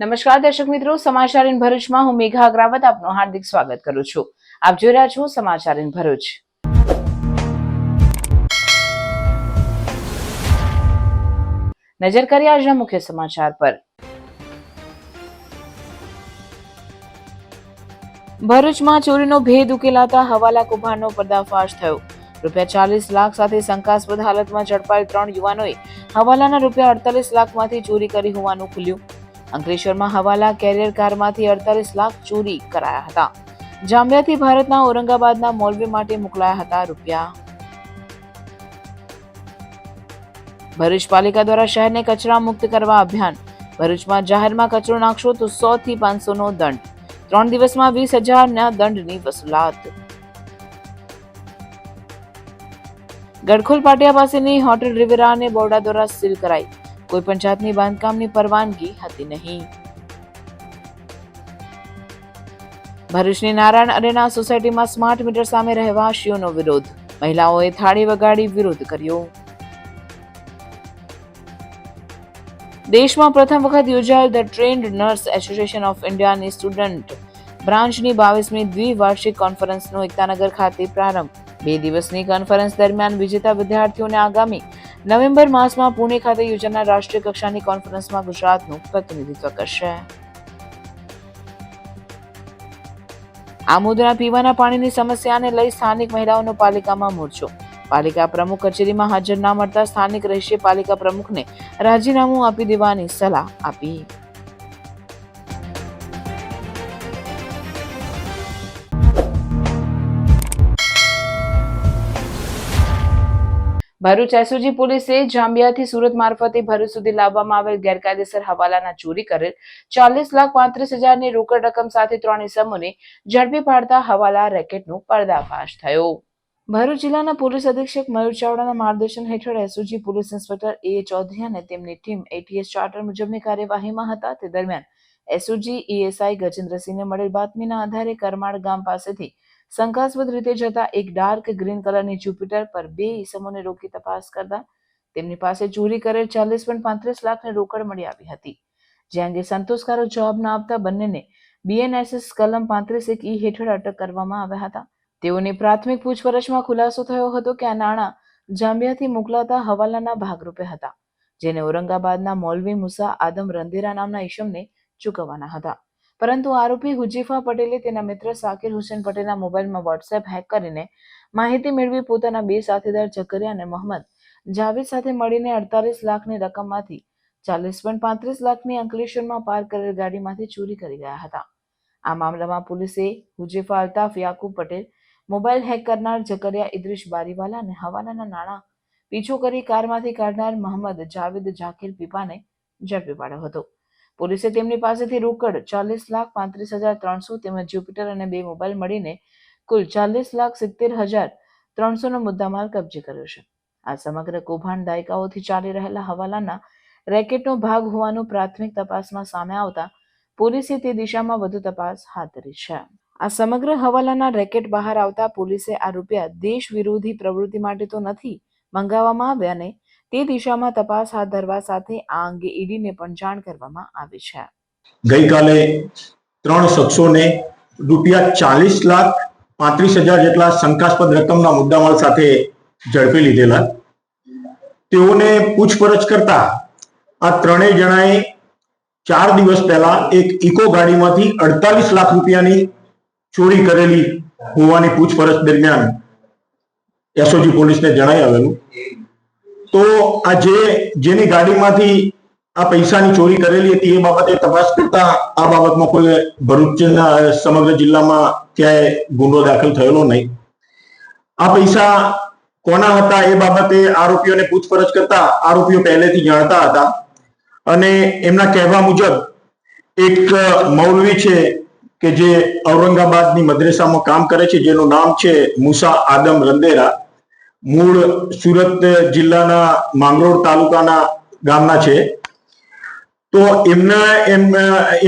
નમસ્કાર દર્શક મિત્રો, સમાચાર ઇન ભરૂચમાં હું મેઘા અગ્રાવત આપનું હાર્દિક સ્વાગત કરું છું. આપ જોઈ રહ્યા છો સમાચાર ઇન ભરૂચ. નજર કરીએ આજના મુખ્ય સમાચાર પર. ભરૂચમાં ચોરીનો ભેદ ઉકેલાતા હવાલા કૌભાંડનો પર્દાફાશ થયો. ₹40 લાખ સાથે શંકાસ્પદ હાલતમાં ઝડપાયેલ 3 યુવાનોએ હવાલાના ₹48 લાખમાંથી ચોરી કરી હોવાનું ખુલ્યું. અંકલેશ્વરમાં હવાલા કેરિયર કારમાંથી 48 લાખ ચોરી કરાયા હતા. જાંબિયાથી ભારતના ઔરંગાબાદના મોલવી માટે મોકલાયા હતા રૂપિયા. ભરૂચ પાલિકા દ્વારા શહેરને કચરા મુક્ત કરવા અભિયાન. ભરૂચમાં જાહેરમાં કચરો નાખશો તો 100 થી 500 નો દંડ. 3 દિવસમાં 20,000 દંડની વસૂલાત. ગડખોલ પાટિયા પાસેની હોટેલ રિવેરાને બોર્ડા દ્વારા સીલ કરાઈ. કોઈ પણ જાતની બાંધકામની પરવાનગી હતી નહીં. ભરૂચની નારાયણ અરેના સોસાયટીમાં સ્માર્ટ મીટર સામે રહેવાસીઓનો વિરોધ. મહિલાઓએ થાળી વગાડી વિરોધ કર્યો. દેશમાં પ્રથમ વખત યોજાયેલ the trend nurse association of ઇન્ડિયાની સ્ટુડન્ટ બ્રાન્ચની 22મી દ્વિવાર્ષિક કોન્ફરન્સનો એકતાનગર ખાતે પ્રારંભ. 2 દિવસની કોન્ફરન્સ દરમિયાન વિજેતા વિદ્યાર્થીઓને આગામી નવેમ્બર માસમાં પુણે ખાતે યોજાનાર રાષ્ટ્રીય કક્ષાની કોન્ફરન્સમાં ગુજરાતનું પ્રતિનિધિત્વ કરશે. આમોદના પીવાના પાણીની સમસ્યાને લઈ સ્થાનિક મહિલાઓનો પાલિકામાં મોરચો. પાલિકા પ્રમુખ કચેરીમાં હાજર ના મળતા સ્થાનિક રહીશે પાલિકા પ્રમુખને રાજીનામું આપી દેવાની સલાહ આપી. ભરૂચ એસઓજી પોલીસે જાંબિયાથી સુરત મારફતે ભરૂચ સુધી લાવવામાં આવેલ ગેરકાયદેસર હવાલાના ચોરી કરેલ 40,35,000 ની રોકડ રકમ સાથે 3 ઇસમોને ઝડપી પાડતા હવાલા રેકેટનો પર્દાફાશ થયો. ભરૂચ જિલ્લાના પોલીસ અધિક્ષક મયુર ચાવડાના માર્ગદર્શન હેઠળ SOG police inspector A Chaudhari અને તેમની ટીમ એટીએસ ચાર્ટર મુજબની કાર્યવાહીમાં હતા. તે દરમિયાન એસઓજી ઈએસઆઈ ગજેન્દ્રસિંહને મળેલ બાતમીના આધારે કરમાળ ગામ પાસેથી શંકાસ્પદ રીતે જતા એક ડાર્ક ગ્રીન કલરની જ્યુપિટર પર 2 ઈસમોને રોકી તપાસ કરતા તેમની પાસે ચોરી કરેલ 40.35 લાખની રોકડ મળી આવી હતી. જે અંગે સંતોષકારક જવાબ ન આપતા બંનેને બીએનએસએસ કલમ 35(1) હેઠળ અટક કરવામાં આવ્યા હતા. તેઓની પ્રાથમિક પૂછપરછમાં ખુલાસો થયો હતો કે આ નાણાં જાંબિયાથી મોકલાતા હવાલાના ભાગરૂપે હતા, જેને ઔરંગાબાદના મૌલવી મુસા આદમ રંદેરા નામના ઈશમને ચૂકવવાના હતા. પરંતુ આરોપી હુજીફા પટેલે તેના મિત્ર સાકિર હુસેન પટેલના મોબાઈલમાં વોટ્સએપ હેક કરીને માહિતી મેળવી પોતાના 2 સાથીદાર જકરિયા અને મોહમ્મદ જાવેદ સાથે મળીને 48 લાખની રકમમાંથી 40.35 લાખની અંકલેશ્વરમાં પાર્ક કરેલ ગાડીમાંથી ચોરી કરી ગયા હતા. આ મામલામાં પોલીસે હુજીફા અલ્તાફ યાકુબ પટેલ, મોબાઈલ હેક કરનાર જકરિયા ઇદ્રીશ બારીવાલા અને હવાલાના નાણાં પીછો કરી કારમાંથી કાઢનાર મોહમ્મદ જાવેદ જાકીર પીપાને ઝડપી પાડ્યો હતો. પોલીસે તેમની પાસેથી રોકડ 40,35,300 તેમજ જ્યુપિટર અને 2 મોબાઈલ મળીને કુલ 40,70,300 નો મુદ્દામાલ કબજે કર્યો છે. આ સમગ્ર કૌભાંડ દાયકાઓથી ચાલી રહેલા હવાલાના રેકેટનો ભાગ હોવાનું પ્રાથમિક તપાસમાં સામે આવતા પોલીસે તે દિશામાં વધુ તપાસ હાથ ધરી છે. આ સમગ્ર હવાલાના રેકેટ બહાર આવતા પોલીસે આ રૂપિયા દેશ વિરોધી પ્રવૃત્તિ માટે તો નથી મંગાવવામાં આવ્યા ને તે દિશામાં તપાસ હાથ ધરવા સાથે આ અંગે ઈડીને પણ જાણ કરવામાં આવી છે. ગઈકાલે 3 શખ્સોને ₹40,35,000 જેટલા શંકાસ્પદ રકમના મુદ્દામાલ સાથે ઝડપી લીધેલા. તેઓને પૂછપરછ કરતા આ ત્રણેય જણાએ 4 દિવસ પહેલા એક ઇકો ગાડીમાંથી 48 લાખ રૂપિયાની ચોરી કરેલી હોવાની પૂછપરછ દરમિયાન એસઓજી પોલીસને જણાઈ આવેલું. તો આ જેની ગાડીમાંથી આ પૈસાની ચોરી કરેલી હતી એ બાબતે તપાસ કરતા આ બાબતમાં કોઈ ભરૂચના સમગ્ર જિલ્લામાં ક્યાંય ગુનો દાખલ થયેલો નહીં. આ પૈસા કોના હતા એ બાબતે આરોપીઓને પૂછપરછ કરતા આરોપીઓ પહેલેથી જાણતા હતા અને એમના કહેવા મુજબ એક મૌલવી છે કે જે ઔરંગાબાદની મદ્રેસામાં કામ કરે છે, જેનું નામ છે મુસા આદમ રંદેરા, મૂળ સુરત જિલ્લાના માંગરોળ તાલુકાના ગામના છે. તો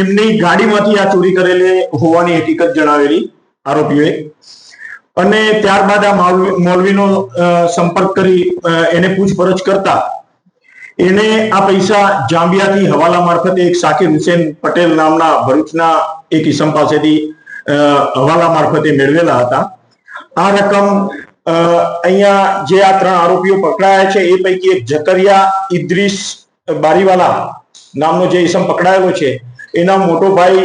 એમની ગાડીમાંથી આ ચોરી કરેલી હોવાની હકીકત જણાવેલી આરોપીઓએ અને ત્યારબાદ આ મૌલવીનો સંપર્ક કરી એને પૂછપરછ કરતા એને આ પૈસા જાંબિયાથી હવાલા મારફતે એક સાકિર હુસેન પટેલ નામના ભરૂચના એક ઈસમ પાસેથી હવાલા મારફતે મેળવેલા હતા. આ રકમ અહીંયા જે આ 3 આરોપીઓ પકડાયા છે એ પૈકી એક જકરિયા ઇદ્રીસ બારીવાલા નામનો જે ઈસમ પકડાયેલો છે એના મોટો ભાઈ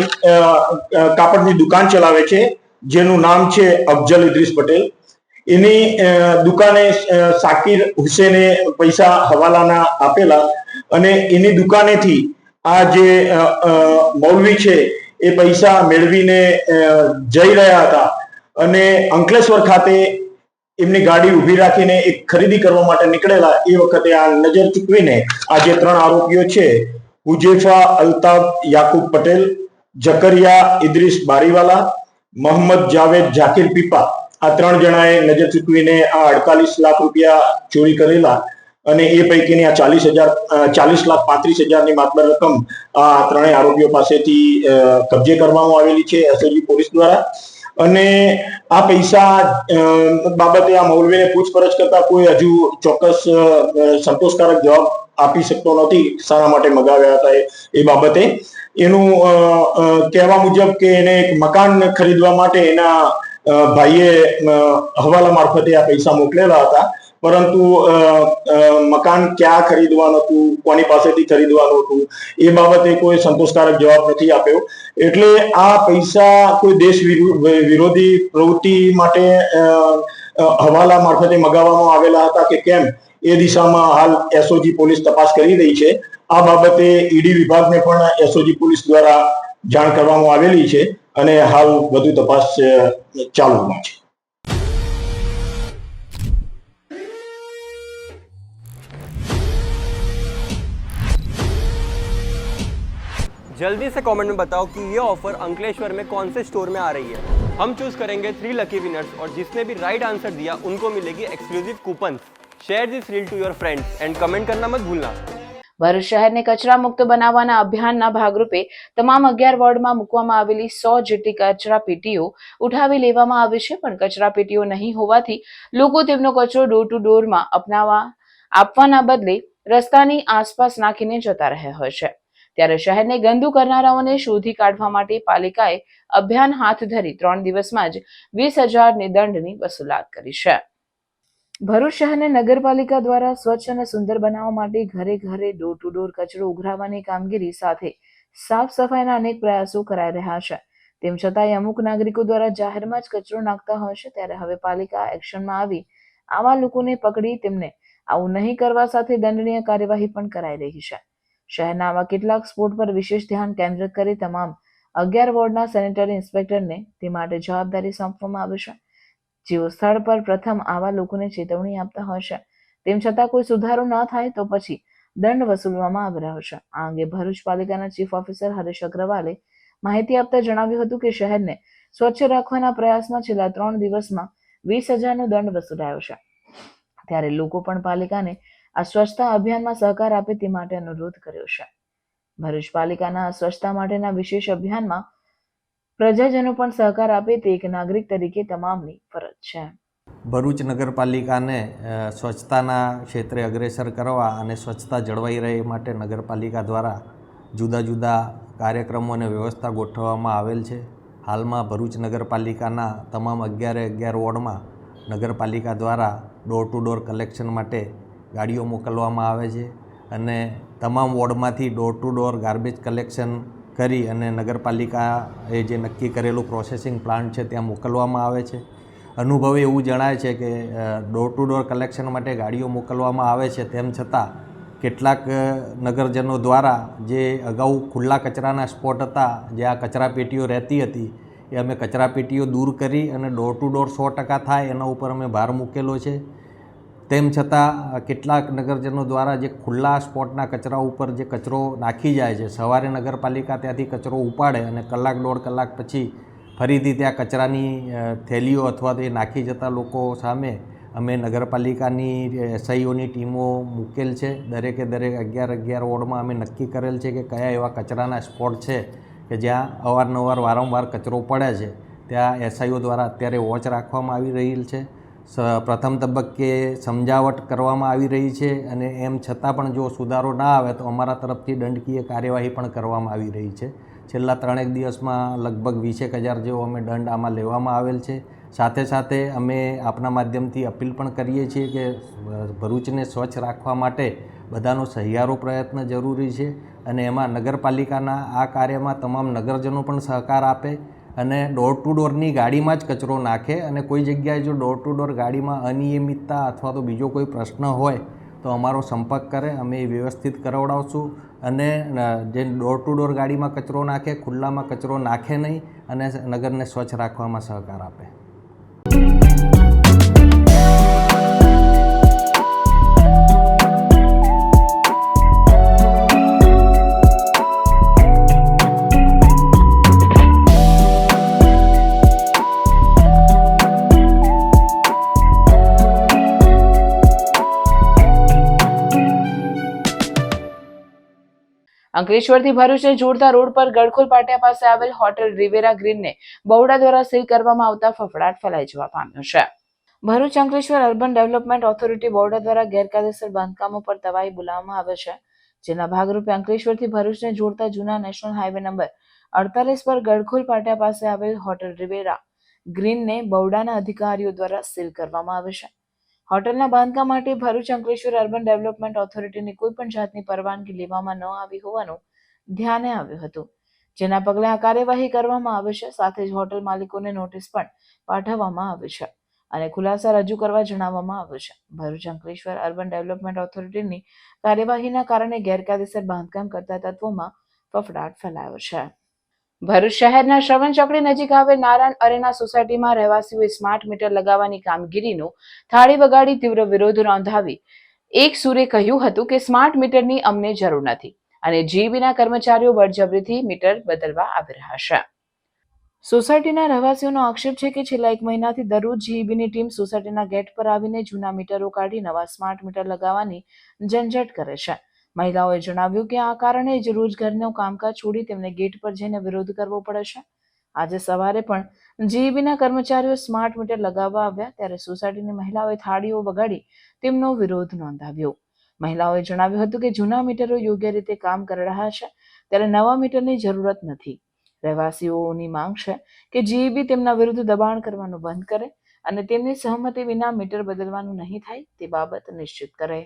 કાપડની દુકાન ચલાવે છે, જેનું નામ છે અફજલ ઇદ્રીસ પટેલ. એની દુકાને સાકિર હુસેને પૈસા હવાલાના આપેલા અને એની દુકાનેથી આ જે મૌલવી છે એ પૈસા મેળવીને જઈ રહ્યા હતા અને અંકલેશ્વર ખાતે એમની ગાડી ઊભી રાખીને એક ખરીદી કરવા માટે નીકળેલા એ વખતે આ નજર ચૂકવીને આ જે 3 આરોપીઓ છે, હુજેફા અલ્તાફ યાકુબ પટેલ, જકરિયા ઇદ્રીસ બારીવાલા, મોહમ્મદ જાવેદ જાકીર પીપા, આ 3 જણાએ નજર ચૂકવીને આ 48 લાખ રૂપિયા ચોરી કરેલા અને એ પૈકીની આ 40,35,000ની માતબર રકમ આ 3 આરોપીઓ પાસેથી કબજે કરવામાં આવેલી છે એસઓજી પોલીસ દ્વારા. અને આ પૈસા બાબતે આ મૌલવીને પૂછપરછ કરતા કોઈ હજુ ચોક્કસ સંતોષકારક જવાબ આપી શકતો નથી શાના માટે મગાવ્યા હતા એ બાબતે. એનું કહેવા મુજબ કે એને એક મકાન ખરીદવા માટે એના ભાઈએ હવાલા મારફતે આ પૈસા મોકલેલા હતા, પરંતુ મકાન ક્યાં ખરીદવાનું હતું, કોની પાસેથી ખરીદવાનું હતું એ બાબતે કોઈ સંતોષકારક જવાબ નથી આપ્યો. એટલે આ પૈસા કોઈ દેશ વિરોધી પ્રવૃત્તિ માટે હવાલા મારફતે મગાવવામાં આવેલા હતા કે કેમ એ દિશામાં હાલ એસઓજી પોલીસ તપાસ કરી રહી છે. આ બાબતે ઈડી વિભાગને પણ એસઓજી પોલીસ દ્વારા જાણ કરવામાં આવેલી છે અને હાલ વધુ તપાસ ચાલુમાં છે. जल्दी से कमेंट में बताओ कि ये ऑफर अंकलेश्वर में कौन से स्टोर में आ रही है. हम चूज करेंगे 3 लकी विनर्स और जिसने भी राइट आंसर दिया उनको मिलेगी exclusive coupon. Share this reel to your friends and comment करना मत भूलना. ભરૂચ શહેરને કચરા મુક્ત બનાવવાના અભિયાનના ભાગરૂપે તમામ 11 વોર્ડમાં મૂકવામાં આવેલી 100 જેટલી કચરા પેટીઓ ઉઠાવી લેવામાં આવી છે, પણ કચરા પેટીઓ નહીં હોવાથી લોકો તેમનો કચરો ડોર ટુ ડોરમાં આપવાના બદલે રસ્તાની આસપાસ નાખીને જતા રહ્યા હોય છે. ત્યારે શહેરને ગંદુ કરનારાઓને શોધી કાઢવા માટે પાલિકાએ અભિયાન હાથ ધરી 3 દિવસમાં જ 20,000ની દંડની વસૂલાત કરી છે. ભરૂચ શહેરને નગરપાલિકા દ્વારા સ્વચ્છ અને સુંદર બનાવવા માટે ઘરે ઘરે ડોર ટુ ડોર કચરો ઉઘરાવવાની કામગીરી સાથે સાફ સફાઈના અનેક પ્રયાસો કરાઈ રહ્યા છે. તેમ છતાંય અમુક નાગરિકો દ્વારા જાહેરમાં જ કચરો નાખતા હોય છે. ત્યારે હવે પાલિકા એક્શનમાં આવી આવા લોકોને પકડી તેમને આવું નહીં કરવા સાથે દંડનીય કાર્યવાહી પણ કરાઈ રહી છે. શહેરના આવા કેટલાક સ્પોટ પર વિશેષ ધ્યાન કેન્દ્રિત કરી તમામ 11 વોર્ડના સેનેટરી ઇન્સ્પેક્ટરને તે માટે જવાબદારી સોંપવામાં આવી છે, જેઓ સ્થળ પર પ્રથમ આવા લોકોને ચેતવણી આપતા હોય છે. તેમ છતાં કોઈ સુધારો ન થાય તો પછી દંડ વસૂલવામાં આવી રહ્યો છે. આ અંગે ભરૂચ પાલિકાના ચીફ ઓફિસર હરેશ અગ્રવાલે માહિતી આપતા જણાવ્યું હતું કે શહેરને સ્વચ્છ રાખવાના પ્રયાસમાં છેલ્લા 3 દિવસમાં 20,000નો દંડ વસૂલાયો છે. ત્યારે લોકો પણ પાલિકાને આ સ્વચ્છતા અભિયાનમાં સહકાર આપે તે માટે અનુરોધ કર્યો છે. ભરૂચ પાલિકાના સ્વચ્છતા માટેના વિશેષ અભિયાનમાં પ્રજાજનો પણ સહકાર આપે તે એક નાગરિક તરીકે તમામની ફરજ છે. ભરૂચ નગરપાલિકાને સ્વચ્છતાના ક્ષેત્રે અગ્રેસર કરવા અને સ્વચ્છતા જળવાઈ રહે માટે નગરપાલિકા દ્વારા જુદા જુદા કાર્યક્રમો અને વ્યવસ્થા ગોઠવવામાં આવેલ છે. હાલમાં ભરૂચ નગરપાલિકાના તમામ 11 વોર્ડમાં નગરપાલિકા દ્વારા ડોર ટુ ડોર કલેક્શન માટે ગાડીઓ મોકલવામાં આવે છે અને તમામ વોર્ડમાંથી door to door garbage collection કરી અને નગરપાલિકાએ જે નક્કી કરેલું પ્રોસેસિંગ પ્લાન્ટ છે ત્યાં મોકલવામાં આવે છે. અનુભવે એવું જણાય છે કે ડોર ટુ ડોર કલેક્શન માટે ગાડીઓ મોકલવામાં આવે છે, તેમ છતાં કેટલાક નગરજનો દ્વારા જે અગાઉ ખુલ્લા કચરાના સ્પોટ હતા, જે આ કચરા પેટીઓ રહેતી હતી, એ અમે કચરા પેટીઓ દૂર કરી અને ડોર ટુ ડોર 100% થાય એના ઉપર અમે ભાર મૂકેલો છે. તેમ છતાં કેટલાક નગરજનો દ્વારા જે ખુલ્લા સ્પોટના કચરા ઉપર જે કચરો નાખી જાય છે, સવારે નગરપાલિકા ત્યાંથી કચરો ઉપાડે અને કલાક 1.5 કલાક પછી ફરીથી ત્યાં કચરાની થેલીઓ અથવા તો એ નાખી જતા લોકો સામે અમે નગરપાલિકાની એસઆઈઓની ટીમો મૂકેલ છે. દરેકે દરેક 11 વોર્ડમાં અમે નક્કી કરેલ છે કે કયા એવા કચરાના સ્પોટ છે કે જ્યાં અવારનવાર વારંવાર કચરો પડે છે, ત્યાં એસઆઈઓ દ્વારા અત્યારે વોચ રાખવામાં આવી રહેલ છે. પ્રથમ તબક્કે સમજાવટ કરવામાં આવી રહી છે અને એમ છતાં પણ જો સુધારો ના આવે તો અમારા તરફથી દંડકીય કાર્યવાહી પણ કરવામાં આવી રહી છે. છેલ્લા 3 દિવસમાં લગભગ 20,000 જેવો અમે દંડ આમાં લેવામાં આવેલ છે. સાથે સાથે અમે આપના માધ્યમથી અપીલ પણ કરીએ છીએ કે ભરૂચને સ્વચ્છ રાખવા માટે બધાનો સહિયારો પ્રયત્ન જરૂરી છે અને એમાં નગરપાલિકાના આ કાર્યમાં તમામ નગરજનો પણ સહકાર આપે અને ડોર ટુ ડોરની ગાડીમાં જ કચરો નાખે અને કોઈ જગ્યાએ જો ડોર ટુ ડોર ગાડીમાં અનિયમિતતા અથવા તો બીજો કોઈ પ્રશ્ન હોય તો અમારો સંપર્ક કરે, અમે એ વ્યવસ્થિત કરાવડાવશું અને જે ડોર ટુ ડોર ગાડીમાં કચરો નાખે, ખુલ્લામાં કચરો નાખે નહીં અને નગરને સ્વચ્છ રાખવામાં સહકાર આપે. અંકલેશ્વરથી ભરૂચને જોડતા રોડ પર ગડખોલ પાટિયા પાસે આવેલ હોટેલ રિવેરા ગ્રીનને બહુડા દ્વારા સીલ કરવામાં આવતા ફફડાટ ફેલાઈ જવા પામ્યો છે. Bharuch Ankleshwar urban development authority બહુડા દ્વારા ગેરકાયદેસર બાંધકામો પર તવાઈ બોલાવવામાં આવે છે, જેના ભાગરૂપે અંકલેશ્વરથી ભરૂચને જોડતા જૂના નેશનલ હાઈવે નંબર 48 પર ગડખોલ પાટિયા પાસે આવેલ હોટેલ રિવેરા ગ્રીનને બહુડાના અધિકારીઓ દ્વારા સીલ કરવામાં આવે છે. હોટલના બાંધકામ માટે ભરૂચ અંકલેશ્વર અર્બન ડેવલપમેન્ટ ઓથોરિટીની કોઈ પણ જાતની પરવાનગી લેવામાં ન આવી હોવાનું ધ્યાને આવ્યું હતું, જેના પગલે આ કાર્યવાહી કરવામાં આવે છે. સાથે જ હોટલ માલિકોને નોટિસ પણ પાઠવવામાં આવી છે અને ખુલાસા રજૂ કરવા જણાવવામાં આવ્યું છે. ભરૂચ અંકલેશ્વર અર્બન ડેવલપમેન્ટ ઓથોરિટીની કાર્યવાહીના કારણે ગેરકાયદેસર બાંધકામ કરતા તત્વોમાં ફફડાટ ફેલાયો છે. ભરૂચ શહેરના શ્રવણ ચોકડી નજીક આવેલ નારાયણ અરેના સોસાયટીમાં રહેવાસીઓએ સ્માર્ટ મીટર લગાવવાની કામગીરીનો થાળી વગાડી તીવ્ર વિરોધ નોંધાવી એક સૂરે કહ્યું હતું કે સ્માર્ટ મીટરની અમને જરૂર નથી અને જીઈબીના કર્મચારીઓ બળજબરીથી મીટર બદલવા આવી રહ્યા છે. સોસાયટીના રહેવાસીઓનો આક્ષેપ છે કે છેલ્લા 1 મહિનાથી દરરોજ જીઈબીની ટીમ સોસાયટીના ગેટ પર આવીને જૂના મીટરો કાઢી નવા સ્માર્ટ મીટર લગાવવાની ઝંઝટ કરે છે. મહિલાઓએ જણાવ્યું કે આ કારણે જ રોજ ઘરનું કામકાજ છોડી તેમને ગેટ પર જઈને વિરોધ કરવો પડે છે. આજે સવારે પણ જીઈબીના કર્મચારીઓ સ્માર્ટ મીટર લગાવવા આવ્યા ત્યારે સોસાયટીની મહિલાઓએ થાળીઓ વગાડી તેમનો વિરોધ નોંધાવ્યો. મહિલાઓએ જણાવ્યું હતું કે જૂના મીટરો યોગ્ય રીતે કામ કરી રહ્યા છે ત્યારે નવા મીટરની જરૂરત નથી. રહેવાસીઓની માંગ છે કે જીઈબી તેમના વિરુદ્ધ દબાણ કરવાનું બંધ કરે અને તેમની સહમતિ વિના મીટર બદલવાનું નહીં થાય તે બાબત નિશ્ચિત કરે.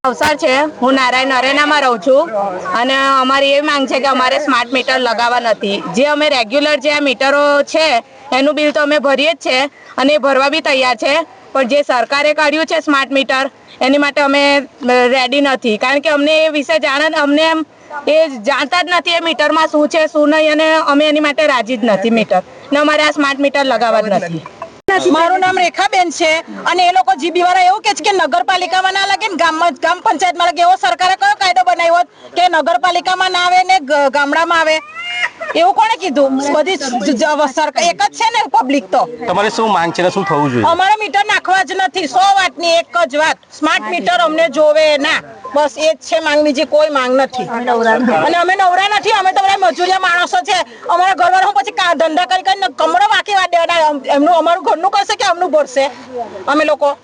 અવસર છે. હું નારાયણ અરેનામાં રહું છું અને અમારી એ માંગ છે કે અમારે સ્માર્ટ મીટર લગાવવા નથી. જે અમે રેગ્યુલર જે આ મીટરો છે એનું બિલ તો અમે ભરીએ જ છે અને એ ભરવા બી તૈયાર છે, પણ જે સરકારે કાઢ્યું છે સ્માર્ટ મીટર એની માટે અમે રેડી નથી, કારણ કે અમને એ વિશે અમને એ જાણતા જ નથી એ મીટરમાં શું છે શું નહીં અને અમે એની માટે રાજી જ નથી મીટર ને અમારે આ સ્માર્ટ મીટર લગાવવા જ નથી. મારું નામ રેખાબેન છે અને એ લોકો જીબી વાળા એવું કે છે કે નગરપાલિકામાં ના લાગે ને ગ્રામ પંચાયતમાં લાગે. એવો સરકારે કયો કાયદો બનાવ્યો કે નગરપાલિકામાં ના આવે ને ગામડામાં આવે? એવું કોણે કીધું? બધી સરકાર એક જ છે ને. પબ્લિક તો તમારે શું માંગ છે, શું થવું જોઈએ? અમારે મીટર નાખવા જ નથી. 100 વાતની એક જ વાત, સ્માર્ટ મીટર અમને જોવે ના, બસ એ જ છે માંગ, બીજી કોઈ માંગ નથી. અને અમે નવરા નથી, અમે તો બધા મજૂરિયા માણસો છે. અમારા ઘરવાળા પછી ધંધા કરી કરીને કમરો વાંકી વાત દેવાના. એમનું અમારું ઘરનું કરશે કે અમનું ભરશે? અમે લોકો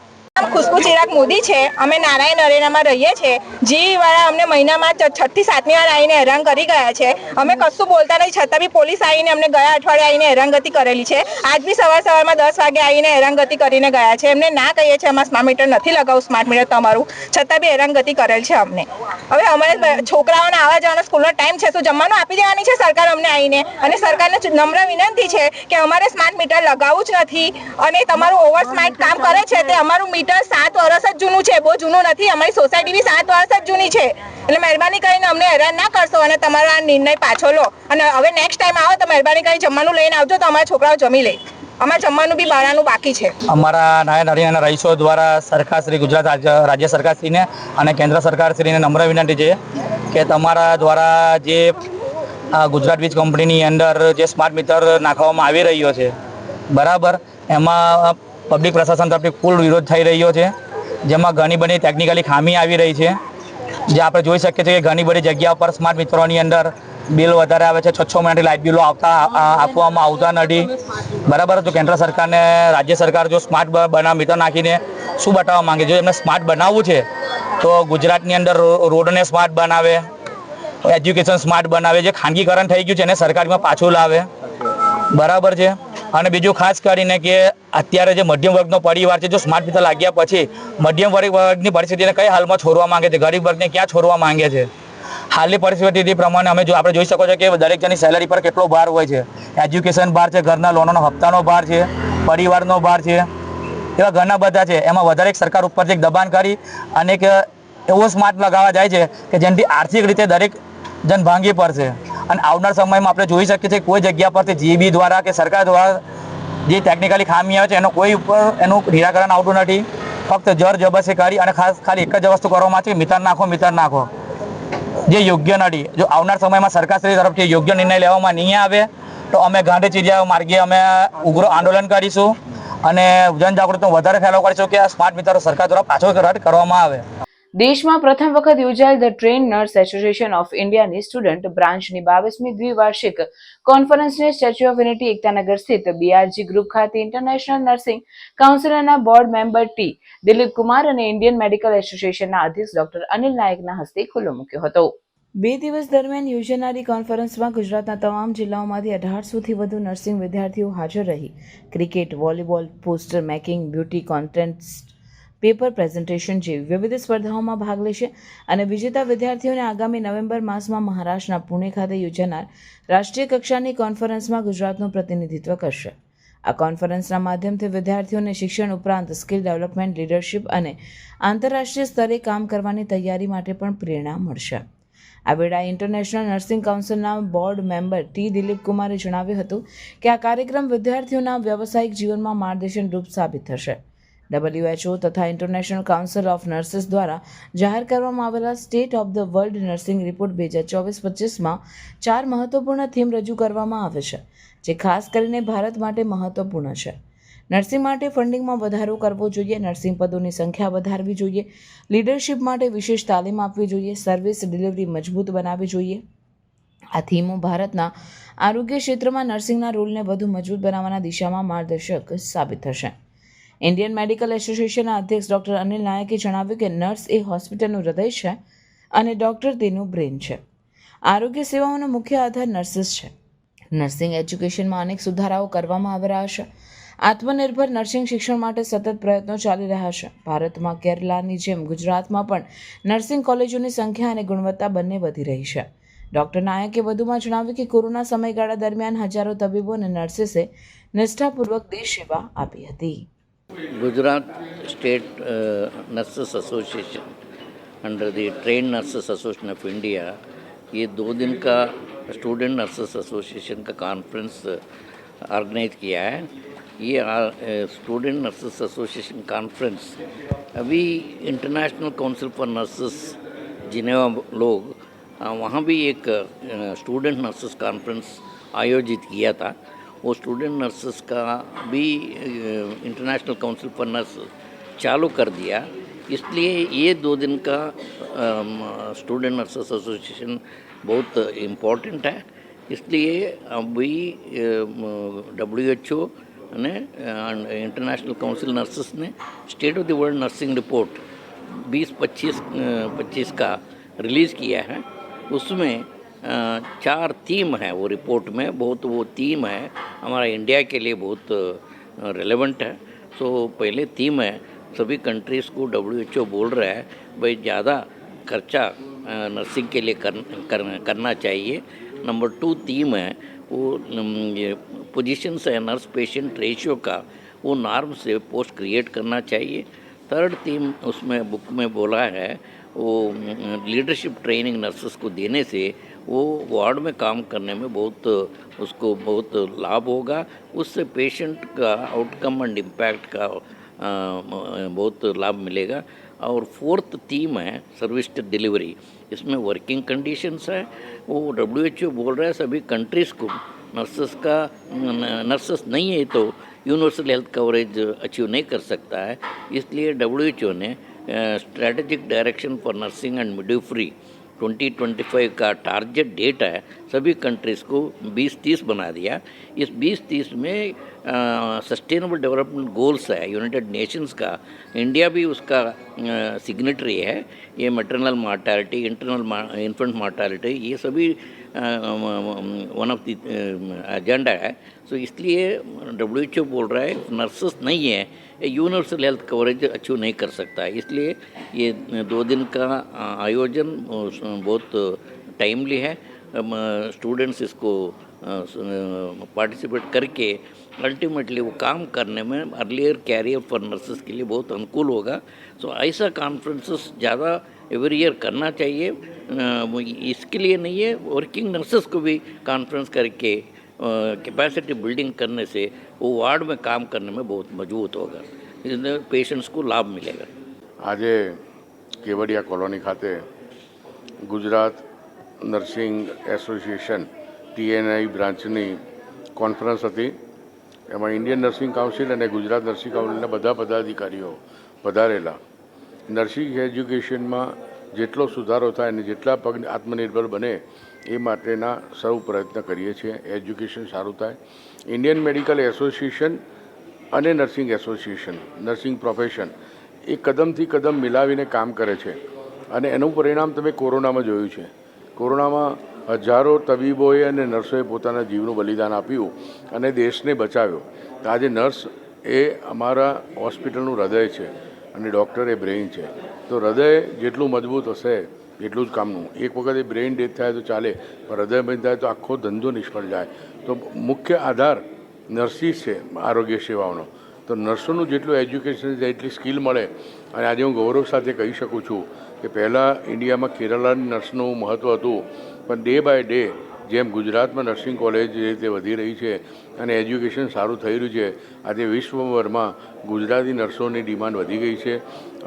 ખુશ્બુ ચિરાગ મોદી છે. અમે નારાયણ અરેનામાં રહીએ છીએ. જી વાળા અમને મહિનામાં 6 થી 7 વાર આવીને હેરાન કરી ગયા છે. અમે કશું બોલતા નહીં છતાં બી પોલીસ આવીને અમને ગયા અઠવાડિયે આવીને હેરાનગતિ કરેલી છે. આજ બી સવારમાં 10 વાગે આવીને હેરાનગતિ કરીને ગયા છે. એમને ના કહીએ છીએ અમારે સ્માર્ટ મીટર નથી લગાવું, સ્માર્ટ મીટર તમારું, છતાં બી હેરાનગતિ કરેલ છે અમને. હવે અમારે છોકરાઓને આવવા જવાનો સ્કૂલનો ટાઈમ છે, શું જમવાનું આપી દેવાની છે સરકાર અમને આવીને? અને સરકારને નમ્ર વિનંતી છે કે અમારે સ્માર્ટ મીટર લગાવવું જ નથી અને તમારું ઓવર સ્માર્ટ કામ કરે છે તે અમારું મીટર 7 વર્ષ જ જૂનું છે, બહુ જૂનું નથી. અમારી સોસાયટી બી 7 વર્ષ જ જૂની છે. એટલે મહેરબાની કરીને અમને હેરાન ના કરશો અને તમારો આ નિર્ણય પાછો લો અને હવે નેક્સ્ટ ટાઈમ આવો તો મહેરબાની કરીને જમવાનું લઈને આવજો તો અમારા છોકરાઓ જમી લે. અમારે જમવાનું બી બહારનું બાકી છે. અમારા નારાયણ અરેનાના રહીશો દ્વારા સરકાર શ્રી ગુજરાત રાજ્ય સરકારશ્રીને અને કેન્દ્ર સરકારશ્રીને નમ્ર વિનંતી છે કે તમારા દ્વારા જે ગુજરાત વીજ કંપનીની અંદર જે સ્માર્ટ મીટર નાખવામાં આવી રહ્યો છે બરાબર, એમાં પબ્લિક પ્રશાસન તરફથી ફૂલ વિરોધ થઈ રહ્યો છે, જેમાં ઘણી બધી ટેકનિકલી ખામી આવી રહી છે. જે આપણે જોઈ શકીએ છીએ કે ઘણી બધી જગ્યા પર સ્માર્ટ મીટરોની અંદર બિલ વધારે આવે છે, 6 મહિનાથી લાઇટ બિલો આપવામાં આવતા નથી. બરાબર, તો કેન્દ્ર સરકારને રાજ્ય સરકાર જો સ્માર્ટ મીટર નાખીને શું બતાવવા માંગે, જો એમને સ્માર્ટ બનાવવું છે તો ગુજરાતની અંદર રોડને સ્માર્ટ બનાવે, એજ્યુકેશન સ્માર્ટ બનાવે, જે ખાનગીકરણ થઈ ગયું છે એને સરકારમાં પાછું લાવે. બરાબર છે. અને બીજું ખાસ કરીને કે અત્યારે જે મધ્યમ વર્ગનો પરિવાર છે, જો સ્માર્ટ મીટર લાગ્યા પછી મધ્યમ વર્ગની પરિસ્થિતિને કઈ હાલમાં છોડવા માંગે છે, ગરીબ વર્ગને ક્યાં છોડવા માંગે છે. હાલની પરિસ્થિતિ પ્રમાણે આપણે જોઈ શકો છો કે દરેક જણની સેલરી પર કેટલો ભાર હોય છે. એજ્યુકેશન ભાર છે, ઘરના લોનોનો હપ્તાનો ભાર છે, પરિવારનો ભાર છે, એવા ઘણા બધા છે. એમાં વધારે સરકાર ઉપરથી એક દબાણ કરી અને એક એવો સ્માર્ટ લગાવવા જાય છે કે જેનાથી આર્થિક રીતે દરેક જન ભાંગી પડશે. અને આવનાર સમયમાં આપણે જોઈ શકીએ છીએ કોઈ જગ્યા પરથી જીબી દ્વારા કે સરકાર દ્વારા જે ટેકનિકલી ખામી આવે છે એનો કોઈ ઉપર એનું નિરાકરણ આવતું નથી. ફક્ત જર જબરજસ્તી કરી અને ખાલી એક જ વસ્તુ કરવામાં છે, મીટર નાખો, જે યોગ્ય નથી. જો આવનાર સમયમાં સરકારશ્રી તરફથી યોગ્ય નિર્ણય લેવામાં નહીં આવે તો અમે ગાંધી ચીડિયા માર્ગે અમે ઉગ્ર આંદોલન કરીશું અને જનજાગૃતિનો વધારે ફેલાવો કરીશું કે આ સ્માર્ટ મીટરો સરકાર દ્વારા પાછો રદ કરવામાં આવે. દેશમાં પ્રથમ વખત યોજાયેલ the trained nurse association of ઇન્ડિયાની સ્ટુડન્ટ બ્રાન્ચની 22મી દ્વિવાર્ષિક કોન્ફરન્સને સ્ટેચ્યુ ઓફ યુનિટી એકતાનગર સ્થિત બીઆરજી ગ્રુપ ખાતે ઇન્ટરનેશનલ નર્સિંગ કાઉન્સિલના board member T Dilip Kumar અને ઇન્ડિયન મેડિકલ એસોસિએશનના અધ્યક્ષ ડોક્ટર અનિલ નાયકના હસ્તે ખુલ્લો મૂક્યો હતો. 2 દિવસ દરમિયાન યોજાનારી કોન્ફરન્સમાં ગુજરાતના તમામ જિલ્લાઓમાંથી 1800થી વધુ નર્સિંગ વિદ્યાર્થીઓ હાજર રહી cricket, volleyball, poster making, beauty contest, paper presentation જેવી વિવિધ સ્પર્ધાઓમાં ભાગ લેશે અને વિજેતા વિદ્યાર્થીઓને આગામી નવેમ્બર માસમાં મહારાષ્ટ્રના પુણે ખાતે યોજાનાર રાષ્ટ્રીય કક્ષાની કોન્ફરન્સમાં ગુજરાતનું પ્રતિનિધિત્વ કરશે. આ કોન્ફરન્સના માધ્યમથી વિદ્યાર્થીઓને શિક્ષણ ઉપરાંત સ્કિલ ડેવલપમેન્ટ, લીડરશિપ અને આંતરરાષ્ટ્રીય સ્તરે કામ કરવાની તૈયારી માટે પણ પ્રેરણા મળશે. આ વેળાએ ઇન્ટરનેશનલ નર્સિંગ કાઉન્સિલના બોર્ડ મેમ્બર ટી દિલીપ કુમારે જણાવ્યું હતું કે આ કાર્યક્રમ વિદ્યાર્થીઓના વ્યાવસાયિક જીવનમાં માર્ગદર્શનરૂપ સાબિત થશે. WHO તથા ઇન્ટરનેશનલ કાઉન્સિલ ઓફ નર્સિસ દ્વારા જાહેર કરવામાં આવેલા state of the world nursing report 2024-25માં 4 મહત્વપૂર્ણ થીમ રજૂ કરવામાં આવે છે, જે ખાસ કરીને ભારત માટે મહત્વપૂર્ણ છે. નર્સિંગ માટે ફંડિંગમાં વધારો કરવો જોઈએ, નર્સિંગ પદોની સંખ્યા વધારવી જોઈએ, લીડરશિપ માટે વિશેષ તાલીમ આપવી જોઈએ, સર્વિસ ડિલિવરી મજબૂત બનાવવી જોઈએ. આ થીમો ભારતના આરોગ્ય ક્ષેત્રમાં નર્સિંગના રોલને વધુ મજબૂત બનાવવાના દિશામાં માર્ગદર્શક સાબિત થશે. ઇન્ડિયન મેડિકલ એસોસિએશનના અધ્યક્ષ ડોક્ટર અનિલ નાયકે જણાવ્યું કે નર્સ એ હોસ્પિટલનું હૃદય છે અને ડોક્ટર તેનું બ્રેન છે. આરોગ્ય સેવાઓનો મુખ્ય આધાર નર્સિસ છે. નર્સિંગ એજ્યુકેશનમાં અનેક સુધારાઓ કરવામાં આવી રહ્યા છે. આત્મનિર્ભર નર્સિંગ શિક્ષણ માટે સતત પ્રયત્નો ચાલી રહ્યા છે. ભારતમાં કેરલાની જેમ ગુજરાતમાં પણ નર્સિંગ કોલેજોની સંખ્યા અને ગુણવત્તા બંને વધી રહી છે. ડોક્ટર નાયકે વધુમાં જણાવ્યું કે કોરોના સમયગાળા દરમિયાન હજારો તબીબો અને નર્સિસે નિષ્ઠાપૂર્વક દેશ સેવા આપી હતી. Gujarat State Nurses Association under the train nurses association of India ये 2 दिन का स्टूडेंट नर्सेस एसोसिएशन का कॉन्फ्रेंस ऑर्गेनाइज किया है. ये स्टूडेंट नर्सेस एसोसिएशन कॉन्फ्रेंस अभी international council for nurses Geneva लोग वहाँ भी एक स्टूडेंट नर्सेस कॉन्फ्रेंस आयोजित किया था. वो स्टूडेंट नर्सेस का भी इंटरनेशनल काउंसिल फॉर नर्स चालू कर दिया. इसलिए ये 2 दिन का स्टूडेंट नर्सेस एसोसिएशन बहुत इम्पोर्टेंट है. इसलिए अभी WHO ने इंटरनेशनल काउंसिल नर्सेस ने state of the world nursing report 2025 का रिलीज़ किया है. उसमें 4 थीम है वो रिपोर्ट में. बहुत वो थीम है हमारा इंडिया के लिए बहुत रेलेवेंट है. तो पहले थीम है सभी कंट्रीज़ को WHO बोल रहा है भाई ज़्यादा खर्चा नर्सिंग के लिए करना चाहिए. नंबर 2 थीम है वो पोजीशंस है नर्स पेशेंट रेशियो का वो नॉर्म से पोस्ट क्रिएट करना चाहिए. 3rd थीम उसमें बुक में बोला है वो लीडरशिप ट्रेनिंग नर्सेस को देने से वो वार्ड में काम करने में उसको बहुत लाभ होगा. उससे पेशेंट का आउटकम एंड इम्पैक्ट का बहुत लाभ मिलेगा. और 4th थीम है सर्विस डिलीवरी. इसमें वर्किंग कंडीशंस है वो WHO बोल रहा है सभी कंट्रीज़ को नर्सेस नहीं है तो यूनिवर्सल हेल्थ कवरेज अचीव नहीं कर सकता है. इसलिए WHO ने strategic direction for nursing and midwifery 2025 का टारगेट डेट है, सभी कंट्रीज़ को 2030 बना दिया। इस 2030 में सस्टेनेबल डेवलपमेंट गोल्स है यूनाइटेड नेशंस का, इंडिया भी उसका सिग्नेटरी है। ये मैटरनल मार्टालिटी, इन्फेंट मार्टालिटी, ये सभी वन ऑफ द एजेंडा है। सो इसलिए WHO बोल रहा है नर्सेस नहीं है, यूनिवर्सल हेल्थ कवरेज अचीव नहीं कर सकता है। इसलिए ये 2 दिन का आयोजन बहुत टाइमली है। स्टूडेंट्स इसको पार्टिसिपेट करके अल्टीमेटली वो काम करने में अर्लियर कैरियर फॉर नर्सेस के लिए बहुत अनुकूल होगा। सो ऐसा कॉन्फ्रेंसेस ज़्यादा एवरी ईयर करना चाहिए। इसके लिए नहीं है, वर्किंग नर्सेस को भी कॉन्फ्रेंस करके कैपेसिटी बिल्डिंग करने से वो वार्ड में काम करने में बहुत मजबूत होगा, इसमें पेशेंट्स को लाभ मिलेगा। આજે કેવડિયા કોલોની ખાતે ગુજરાત નર્સિંગ એસોસિએશન TNI બ્રાન્ચની કોન્ફરન્સ હતી। એમાં ઇન્ડિયન નર્સિંગ કાઉન્સિલ અને ગુજરાત નર્સિંગ કાઉન્સિલના બધા પદાધિકારીઓ પધારેલા। નર્સિંગ એજ્યુકેશનમાં જેટલો સુધારો થાય અને જેટલા પગ આત્મનિર્ભર બને એ માટેના સૌ પ્રયત્ન કરીએ છીએ। એજ્યુકેશન સારું થાય। ઇન્ડિયન મેડિકલ એસોસિએશન અને નર્સિંગ એસોસિએશન, નર્સિંગ પ્રોફેશન એ કદમથી કદમ મિલાવીને કામ કરે છે અને એનું પરિણામ તમે કોરોનામાં જોયું છે। કોરોનામાં હજારો તબીબોએ અને નર્સોએ પોતાના જીવનું બલિદાન આપ્યું અને દેશને બચાવ્યો। તો આજે નર્સ એ અમારા હોસ્પિટલનું હૃદય છે અને ડૉક્ટર એ બ્રેઇન છે। તો હૃદય જેટલું મજબૂત હશે એટલું જ કામનું। એક વખત એ બ્રેઇન ડેથ થાય તો ચાલે, પણ હૃદય બંધ થાય તો આખો ધંધો નિષ્ફળ જાય। તો મુખ્ય આધાર નર્સિસ છે આરોગ્ય સેવાઓનો। તો નર્સોનું જેટલું એજ્યુકેશન છે એટલી સ્કિલ મળે। અને આજે હું ગૌરવ સાથે કહી શકું છું કે પહેલાં ઇન્ડિયામાં કેરલાની નર્સનું મહત્ત્વ હતું, પણ ડે બાય ડે જેમ ગુજરાતમાં નર્સિંગ કોલેજ જે રીતે વધી રહી છે અને એજ્યુકેશન સારું થઈ રહ્યું છે, આજે વિશ્વભરમાં ગુજરાતી નર્સોની ડિમાન્ડ વધી ગઈ છે।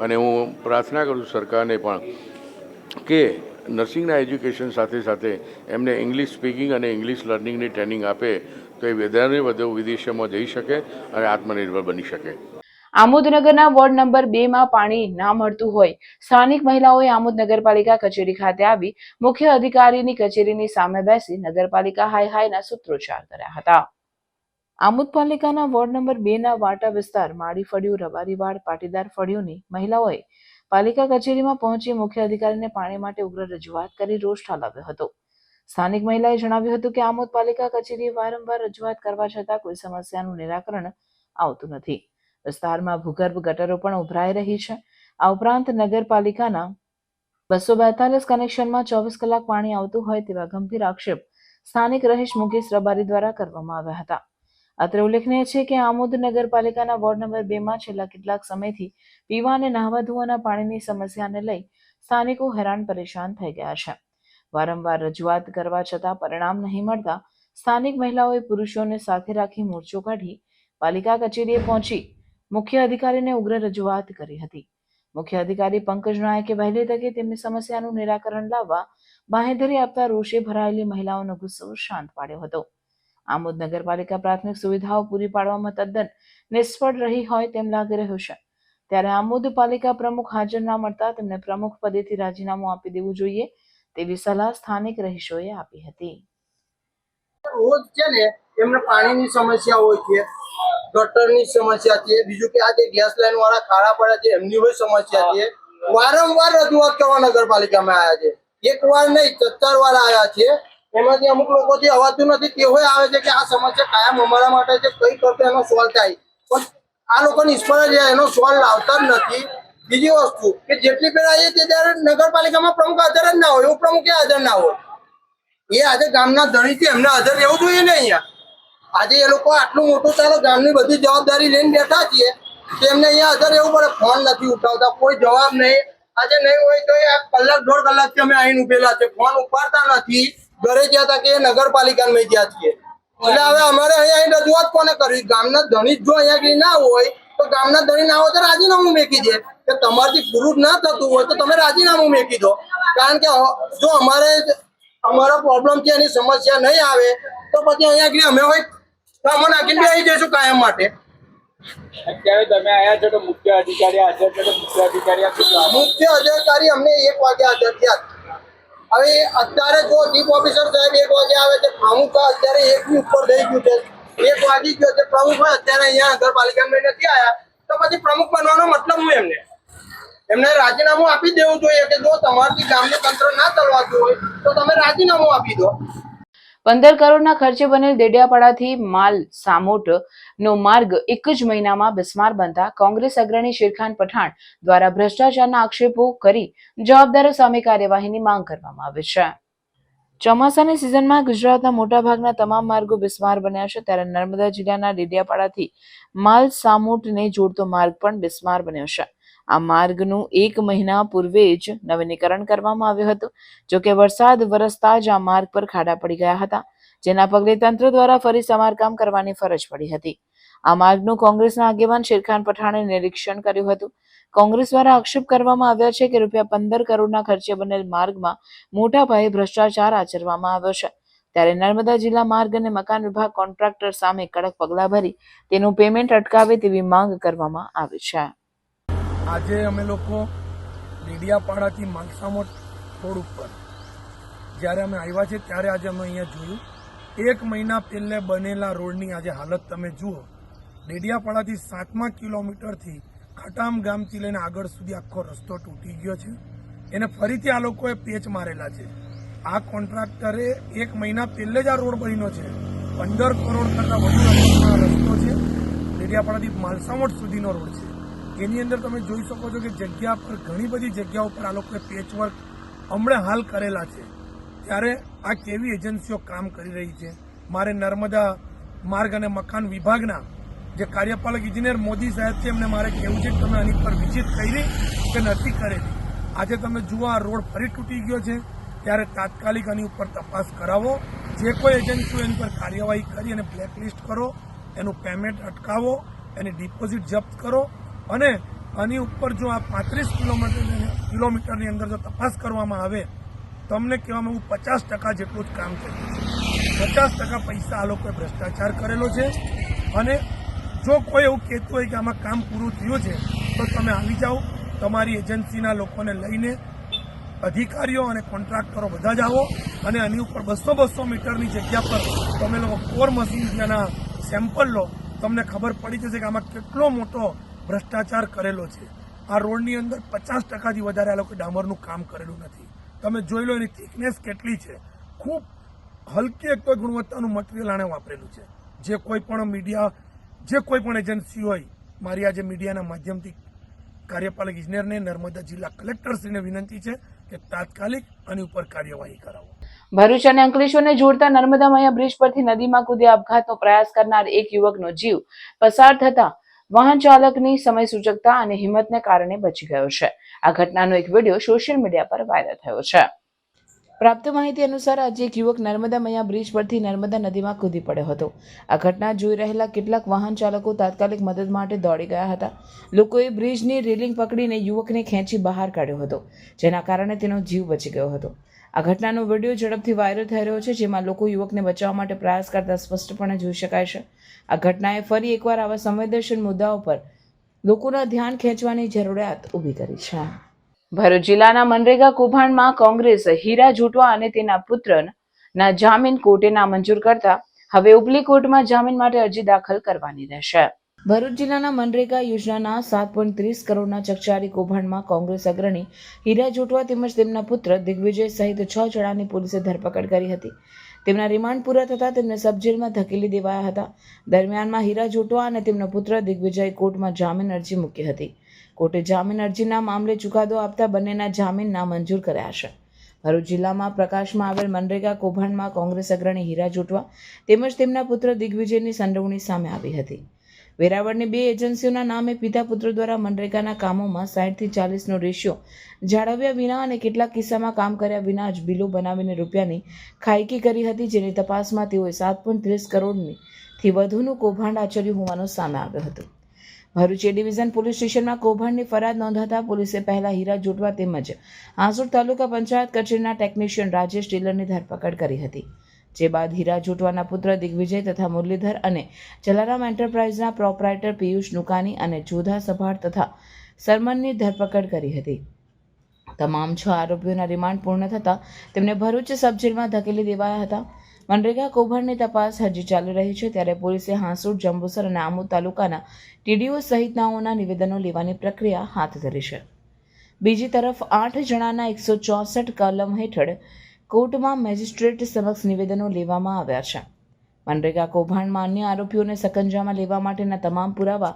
અને હું પ્રાર્થના કરું છું સરકારને પણ કે નર્સિંગના એજ્યુકેશન સાથે સાથે એમને ઇંગ્લિશ સ્પીકિંગ અને ઇંગ્લિશ લર્નિંગની ટ્રેનિંગ આપે તો એ વધારે વધુ વિદેશોમાં જઈ શકે અને આત્મનિર્ભર બની શકે। આમોદનગરના વોર્ડ નંબર 2 માં પાણી ના મળતું હોય સ્થાનિક મહિલાઓએ આમોદ નગરપાલિકા કચેરી ખાતે આવી મુખ્ય અધિકારીની કચેરીની સામે બેસી નગરપાલિકા હાય હાયના સૂત્રોચ્ચાર કર્યા હતા। આમોદ પાલિકાના વોર્ડ નંબર 2 ના વાટા વિસ્તાર માળી ફળિયું, રબારીવાડ, પાટીદાર ફળિયુંની મહિલાઓએ પાલિકા કચેરીમાં પહોંચી મુખ્ય અધિકારીને પાણી માટે ઉગ્ર રજૂઆત કરી રોષ ઠાલવ્યો હતો। સ્થાનિક મહિલાએ જણાવ્યું હતું કે આમોદ પાલિકા કચેરીએ વારંવાર રજૂઆત કરવા છતાં કોઈ સમસ્યાનું નિરાકરણ આવતું નથી। વિસ્તારમાં ભૂગર્ભ ગટરો પણ ઉભરાઈ રહી છે। આ ઉપરાંત નગરપાલિકાના 242 કનેક્શનમાં 24 કલાક પાણી આવતું હોય તેવા ગંભીર આક્ષેપ સ્થાનિક રહીશ મુકેશ રબારી દ્વારા કરવામાં આવ્યા હતા। અત્રે ઉલ્લેખનીય છે કે આમોદ નગરપાલિકાના વોર્ડ નંબર 2 માં છેલ્લા કેટલાક સમયથી પીવા અને નહાવા ધોવાના પાણીની સમસ્યાને લઈ સ્થાનિકો હેરાન પરેશાન થઈ ગયા છે। વારંવાર રજૂઆત કરવા છતાં પરિણામ નહીં મળતા સ્થાનિક મહિલાઓએ પુરુષોને સાથે રાખી મોરચો કાઢી પાલિકા કચેરીએ પહોંચી મુખ્ય અધિકારીને ઉગ્ર રજૂઆત કરી હતી। મુખ્ય અધિકારી પંકજ નાયકે વહેલી તકે તેમની સમસ્યાનું નિરાકરણ લાવવા બાંહેધરી આપતા રોષે ભરાયેલી મહિલાઓનો ગુસ્સો શાંત પાડ્યો હતો। આમોદ નગરપાલિકા પ્રાથમિક સુવિધાઓ પૂરી પાડવામાં તદ્દન નિષ્ફળ રહી હોય તેમ લાગી રહ્યું છે। ત્યારે આમોદ પાલિકા પ્રમુખ હાજર ના મળતા તેમને પ્રમુખ પદેથી રાજીનામું આપી દેવું જોઈએ તેવી સલાહ સ્થાનિક રહીશોએ આપી હતી। રોજ છે ને એમને પાણીની સમસ્યા હોય છે, ગટરની સમસ્યા છે, બીજું કે આ જે ગેસ લાઈન વાળા ખાડા પડ્યા છે એમની હોય સમસ્યા છે। વારંવાર રજૂઆત કરવા નગરપાલિકામાં આવ્યા છે, એક વાર નહીં 4 વાર આવ્યા છે। એમાંથી અમુક લોકોથી અવાતું નથી, તેઓ આવે છે કે આ સમસ્યા કાયમ અમારા માટે છે, કઈ કરતો એનો સોલ્વ થાય, પણ આ લોકો નિષ્ફળ છે, એનો સોલ્વ લાવતા જ નથી। બીજી વસ્તુ કે જેટલી પેલા આવીએ તે ત્યારે નગરપાલિકામાં પ્રમુખ હાજર જ ના હોય, ઉપપ્રમુખ હાજર ના હોય। એ આજે ગામના ધણીથી એમને હાજર રહેવું જોઈએ ને। અહીંયા આજે એ લોકો આટલું મોટું ચાલો ગામની બધી જવાબદારી લઈને બેઠા છીએ, તેમને અહીંયા હાજર રહેવું પડે, ફોન નથી ઉઠાવતા, કોઈ જવાબ નહીં। આજે નહીં હોય તો 1 કલાક 1.5 કલાકથી અમે આવીને ઉભેલા છે, ફોન ઉપાડતા નથી। ઘરે ગયા હતા કે નગરપાલિકામાં ગયા છીએ, એટલે હવે અમારે અહીંયા રજૂઆત કોને કરવી? ગામના ધણી જો અહીંયા ના હોય તો ગામના ધણી ના હોય તો રાજીનામું મેકી દે કે તમારથી પૂરું ના થતું હોય તો તમે રાજીનામું મેકી દો। કારણ કે જો અમારો પ્રોબ્લેમ છે એની સમસ્યા નહીં આવે તો પછી અહીંયા અમે હોય કામો નાખીને બેસી જઈશું કાયમ માટે। અત્યારે તમે આયા છો તો મુખ્ય અધિકારી હાજર છે, તો મુખ્ય અધિકારી અમને 1 વાગે હાજર થયા। હવે અત્યારે જો ચીફ ઓફિસર સાહેબ 1 વાગે આવે છે, પ્રમુખ અત્યારે 1 ની ઉપર થઈ ગયું છે, 1 વાગી ગયો છે, પ્રમુખ અત્યારે અહીંયા નગરપાલિકામાં નથી આવ્યા, તો પછી પ્રમુખ બનવાનો મતલબ હું એમને રાજીનામું આપી દેવું જોઈએ કે જો તમારાથી ગામનું તંત્ર ના ચલાવતું હોય તો તમે રાજીનામું આપી દો. 15 કરોડના ખર્ચે બનેલ દેડિયાપાડાથી માલ સામોટ નો માર્ગ એક જ મહિનામાં બિસ્માર બનતા કોંગ્રેસ અગ્રણી શેરખાન પઠાણ દ્વારા ભ્રષ્ટાચારના આક્ષેપો કરી જવાબદારો સામે કાર્યવાહીની માંગ કરવામાં આવી છે. ચોમાસાની સિઝનમાં ગુજરાતના મોટાભાગના તમામ માર્ગો બિસ્માર બન્યા છે, ત્યારે નર્મદા જિલ્લાના દેડિયાપાડાથી માલ સામોટને જોડતો માર્ગ પણ બિસ્માર બન્યો છે. આ માર્ગનું 1 મહિના પૂર્વે જ નવીનીકરણ કરવામાં આવ્યું હતું. જોકે વરસાદ વરસતા જ આ માર્ગ પર ખાડા પડી ગયા હતા, જેના પગલે તંત્ર દ્વારા ફરી સમારકામ કરવાની ફરજ પડી હતી. આ માર્ગનું કોંગ્રેસના આગેવાન શેરખાન પઠાણે નિરીક્ષણ કર્યું હતું. કોંગ્રેસ દ્વારા આક્ષેપ કરવામાં આવ્યા છે કે ₹15 કરોડના ખર્ચે બનેલ માર્ગમાં મોટા પાયે ભ્રષ્ટાચાર આચરવામાં આવ્યો છે. ત્યારે નર્મદા જિલ્લા માર્ગ અને મકાન વિભાગ કોન્ટ્રાક્ટર સામે કડક પગલાં ભરી તેનું પેમેન્ટ અટકાવે તેવી માંગ કરવામાં આવી છે. આજે અમે લોકો દેડિયાપાડાથી માલસામોટ રોડ ઉપર જ્યારે અમે આવ્યા છે ત્યારે આજે અમે અહીંયા જોયું 1 મહિના પહેલે બનેલા રોડની આજે હાલત તમે જુઓ. દેડિયાપાડાથી 7મા કિલોમીટરથી ખટામ ગામથી લઈને આગળ સુધી આખો રસ્તો તૂટી ગયો છે. એને ફરીથી આ લોકોએ પેચ મારેલા છે. આ કોન્ટ્રાક્ટરે 1 મહિના પહેલે જ આ રોડ બન્યો છે. 15 કરોડ કરતાં વધુ રકમનો રસ્તો છે. દેડિયાપાડાથી માલસામોટ સુધીનો રોડ છે. એની અંદર તમે જોઈ શકો છો કે જગ્યા પર ઘણી બધી જગ્યાઓ પર આ લોકોએ પેચવર્ક હમણાં હાલ કરેલા છે. ત્યારે આ કેવી એજન્સીઓ કામ કરી રહી છે. મારે નર્મદા માર્ગ અને મકાન વિભાગના જે કાર્યપાલક ઇજનેર મોદી સાહેબ છે એમને મારે કહેવું છે કે તમે આની પર વિઝિટ કરી કે નથી કરેલી. આજે તમે જુઓ આ રોડ ફરી તૂટી ગયો છે, ત્યારે તાત્કાલિક આની ઉપર તપાસ કરાવો. જે કોઈ એજન્સીઓ એની પર કાર્યવાહી કરી અને બ્લેકલિસ્ટ કરો, એનું પેમેન્ટ અટકાવો, એની ડિપોઝિટ જપ્ત કરો અને આની ઉપર જો આ 35 કિલોમીટરની અંદર જો તપાસ કરવામાં આવે તમને કહેવામાં હું 50% જેટલું જ કામ કર્યું છે. 50% પૈસા આ લોકોએ ભ્રષ્ટાચાર કરેલો છે. અને જો કોઈ એવું કહેતું હોય કે આમાં કામ પૂરું થયું છે તો તમે આવી જાઓ, તમારી એજન્સીના લોકોને લઈને અધિકારીઓ અને કોન્ટ્રાક્ટરો બધા જ આવો અને આની ઉપર 200 મીટરની જગ્યા પર તમે લોકો કોર મશીન ત્યાંના સેમ્પલ લો, તમને ખબર પડી જશે કે આમાં કેટલો મોટો ભ્રષ્ટાચાર કરેલો છે. આ રોડની અંદર 50%થી વધારે આ લોકો ડામરનું કામ કરેલું નથી. તમે જોઈ લો એની થિકનેસ કેટલી છે. ખૂબ હલકી એક તો ગુણવત્તાનું મટીરિયલ આણે વાપરેલું છે. જે કોઈ પણ મીડિયા, જે કોઈ પણ એજન્સી હોય, મારી આજે મીડિયાના માધ્યમથી કાર્યપાલક ઇજનેરને, નર્મદા જિલ્લા કલેક્ટરશ્રીને વિનંતી છે કે તાત્કાલિક આની ઉપર કાર્યવાહી કરાવો. ભરૂચ અને અંકલેશ્વરને જોડતા નર્મદા માયા બ્રિજ પરથી નદીમાં કૂદી આપઘાતનો પ્રયાસ કરનાર એક યુવકનો જીવ પસાર થતા વાહન ચાલકની સમય સૂચકતા અને હિંમતને કારણે બચી ગયો છે. આ ઘટનાનો એક વિડીયો સોશિયલ મીડિયા પર વાયરલ થયો છે. પ્રાપ્ત માહિતી અનુસાર આજે એક યુવક નર્મદા મૈયા બ્રિજ પરથી નર્મદા નદીમાં કૂદી પડ્યો હતો. આ ઘટના જોઈ રહેલા કેટલાક વાહન ચાલકો તાત્કાલિક મદદ માટે દોડી ગયા હતા. લોકોએ બ્રિજની રેલિંગ પકડીને યુવકને ખેંચી બહાર કાઢ્યો હતો, જેના કારણે તેનો જીવ બચી ગયો હતો. આ ઘટનાનો વિડીયો ઝડપથી વાયરલ થઈ રહ્યો છે, જેમાં લોકો યુવકને બચાવવા માટે પ્રયાસ કરતા સ્પષ્ટપણે જોઈ શકાય છે. આ ઘટનાએ ફરી એકવાર આવા સંવેદનશીલ મુદ્દાઓ પર લોકોના ધ્યાન ખેંચવાની જરૂરિયાત ઊભી કરી છે. ભરૂચ જિલ્લાના મનરેગા કૌભાંડમાં કોંગ્રેસ હીરા જોટવા અને તેના પુત્રના જામીન કોર્ટે નામંજૂર કરતા હવે ઉપલી કોર્ટમાં જામીન માટે અરજી દાખલ કરવાની રહેશે. ભરૂચ જિલ્લાના મનરેગા યોજનાના 7.30 કરોડના ચકચારી કૌભાંડમાં કોંગ્રેસ અગ્રણી હીરા જોટવા તેમજ તેમના પુત્ર દિગ્વિજય સહિત 6 જણાની પોલીસે ધરપકડ કરી હતી. તેમના રિમાન્ડ પૂરા થતાં તેમને સબ જેલમાં ધકેલી દેવાયા હતા. દરમિયાનમાં હીરા જોટવા અને તેમનો પુત્ર દિગ્વિજય કોર્ટમાં જામીન અરજી મૂકી હતી. કોર્ટે જામીન અરજીના મામલે ચુકાદો આપતા બંનેના જામીન નામંજૂર કર્યા છે. ભરૂચ જિલ્લામાં પ્રકાશમાં આવેલ મનરેગા કૌભાંડમાં કોંગ્રેસ અગ્રણી હીરા જોટવા તેમજ તેમના પુત્ર દિગ્વિજયની સંડોવણી સામે આવી હતી. વેરાવળની 2 એજન્સીઓના નામે પિતા પુત્ર દ્વારા મનરેગાના કામોમાં 60 થી 40નો રેશિયો જાળવ્યા વિના અને કેટલાક કિસ્સામાં કામ કર્યા વિના જ બિલો બનાવીને રૂપિયાની ખાયકી કરી હતી, જેની તપાસમાં તેઓએ 7.30 કરોડથી વધુનું કૌભાંડ આચર્યું હોવાનું સામે આવ્યું હતું. ભરૂચ એ ડિવિઝન પોલીસ સ્ટેશનમાં કૌભાંડની ફરિયાદ નોંધાતા પોલીસે પહેલા હીરા જોટવા તેમજ હાંસોડ તાલુકા પંચાયત કચેરીના ટેકનિશિયન રાજેશ ટેલરની ધરપકડ કરી હતી. જે બાદ હીરા જોટવાના પુત્ર દિગ્વિજય તથા મુરલીધર અને જલારામ એન્ટરપ્રાઇઝના પ્રોપરાઇટર પિયુષ નુકાની અને જોધા સભાડ તથા સરમનની ધરપકડ કરી હતી. તમામ 6 આરોપીઓના રિમાન્ડ પૂર્ણ થતાં તેમને ભરૂચ સબ જેલમાં ધકેલી દેવાયા હતા. મનરેગા કૌભાંડની તપાસ હજી ચાલી રહી છે, ત્યારે પોલીસે હાંસોડ, જંબુસર અને આમોદ તાલુકાના ટીડીઓ સહિતનાઓના નિવેદનો લેવાની પ્રક્રિયા હાથ ધરી છે. બીજી તરફ 8 જણાના 164 કલમ હેઠળ કોર્ટમાં મેજિસ્ટ્રેટ સમક્ષ નિવેદનો લેવામાં આવ્યા છે. મનરેગા કૌભાંડમાં અન્ય આરોપીઓને સકંજામાં લેવા માટેના તમામ પુરાવા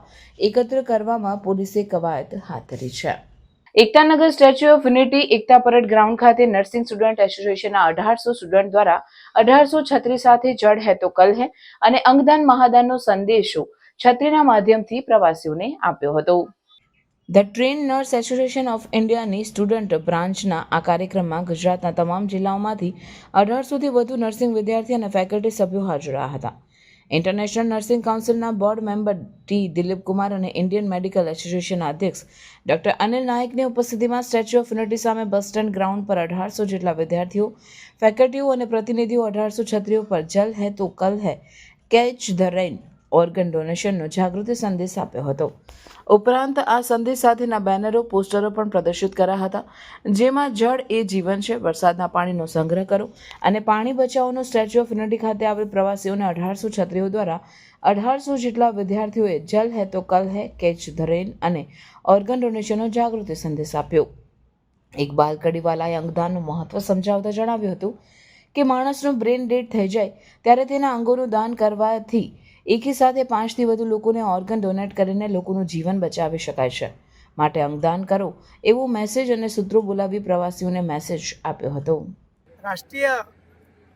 એકત્ર કરવામાં પોલીસે કવાયત હાથ ધરી છે. Ektanagar statue of unity Ekta parade ground ખાતે નર્સિંગ સ્ટુડન્ટ એસોસિએશનના 1800 સ્ટુડન્ટ દ્વારા 1800 છત્રી સાથે જડ હે તો કલ હે અને અંગદાન મહાદાનનો સંદેશો છત્રીના માધ્યમથી પ્રવાસીઓને આપ્યો હતો. The trained nurse association of ઇન્ડિયાની સ્ટુડન્ટ બ્રાન્ચના આ કાર્યક્રમમાં ગુજરાતના તમામ જિલ્લાઓમાંથી 1800થી વધુ નર્સિંગ વિદ્યાર્થી અને ફેકલ્ટી સભ્યો હાજર રહ્યા હતા. ઇન્ટરનેશનલ નર્સિંગ કાઉન્સિલના board member T Dilip Kumar અને ઇન્ડિયન મેડિકલ એસોસિએશનના અધ્યક્ષ ડોક્ટર અનિલ નાયકની ઉપસ્થિતિમાં સ્ટેચ્યુ ઓફ યુનિટી સામે બસ સ્ટેન્ડ ગ્રાઉન્ડ પર 1800 જેટલા વિદ્યાર્થીઓ, ફેકલ્ટીઓ અને પ્રતિનિધિઓ 1800 છત્રીઓ પર જલ હે તો કલ હે, કેચ ધ રેન ઓર્ગન ડોનેશનનો જાગૃતિ સંદેશ આપ્યો હતો. ઉપરાંત આ સંદેશ સાથેના બેનરો, પોસ્ટરો પણ પ્રદર્શિત કર્યા હતા, જેમાં જળ એ જીવન છે, વરસાદના પાણીનો સંગ્રહ કરો અને પાણી બચાવોનો સ્ટેચ્યુ ઓફ યુનિટી ખાતે આવેલ પ્રવાસીઓને 1800 છત્રીઓ દ્વારા 1800 જેટલા વિદ્યાર્થીઓએ જલ હે તો કલ હે, કેચ ધ રેન અને ઓર્ગન ડોનેશનનો જાગૃતિ સંદેશ આપ્યો. ઇકબાલ કડીવાલાએ અંગદાનનું મહત્વ સમજાવતા જણાવ્યું હતું કે માણસનું બ્રેન ડેડ થઈ જાય ત્યારે તેના અંગોનું દાન કરવાથી એકી સાથે 5થી વધુ લોકોને ઓર્ગન ડોનેટ કરીને લોકોનું જીવન બચાવી શકાય છે. માટે અંગદાન કરો એવો મેસેજ અને સૂત્રો બોલાવી પ્રવાસીઓને મેસેજ આપ્યો હતો. રાષ્ટ્રીય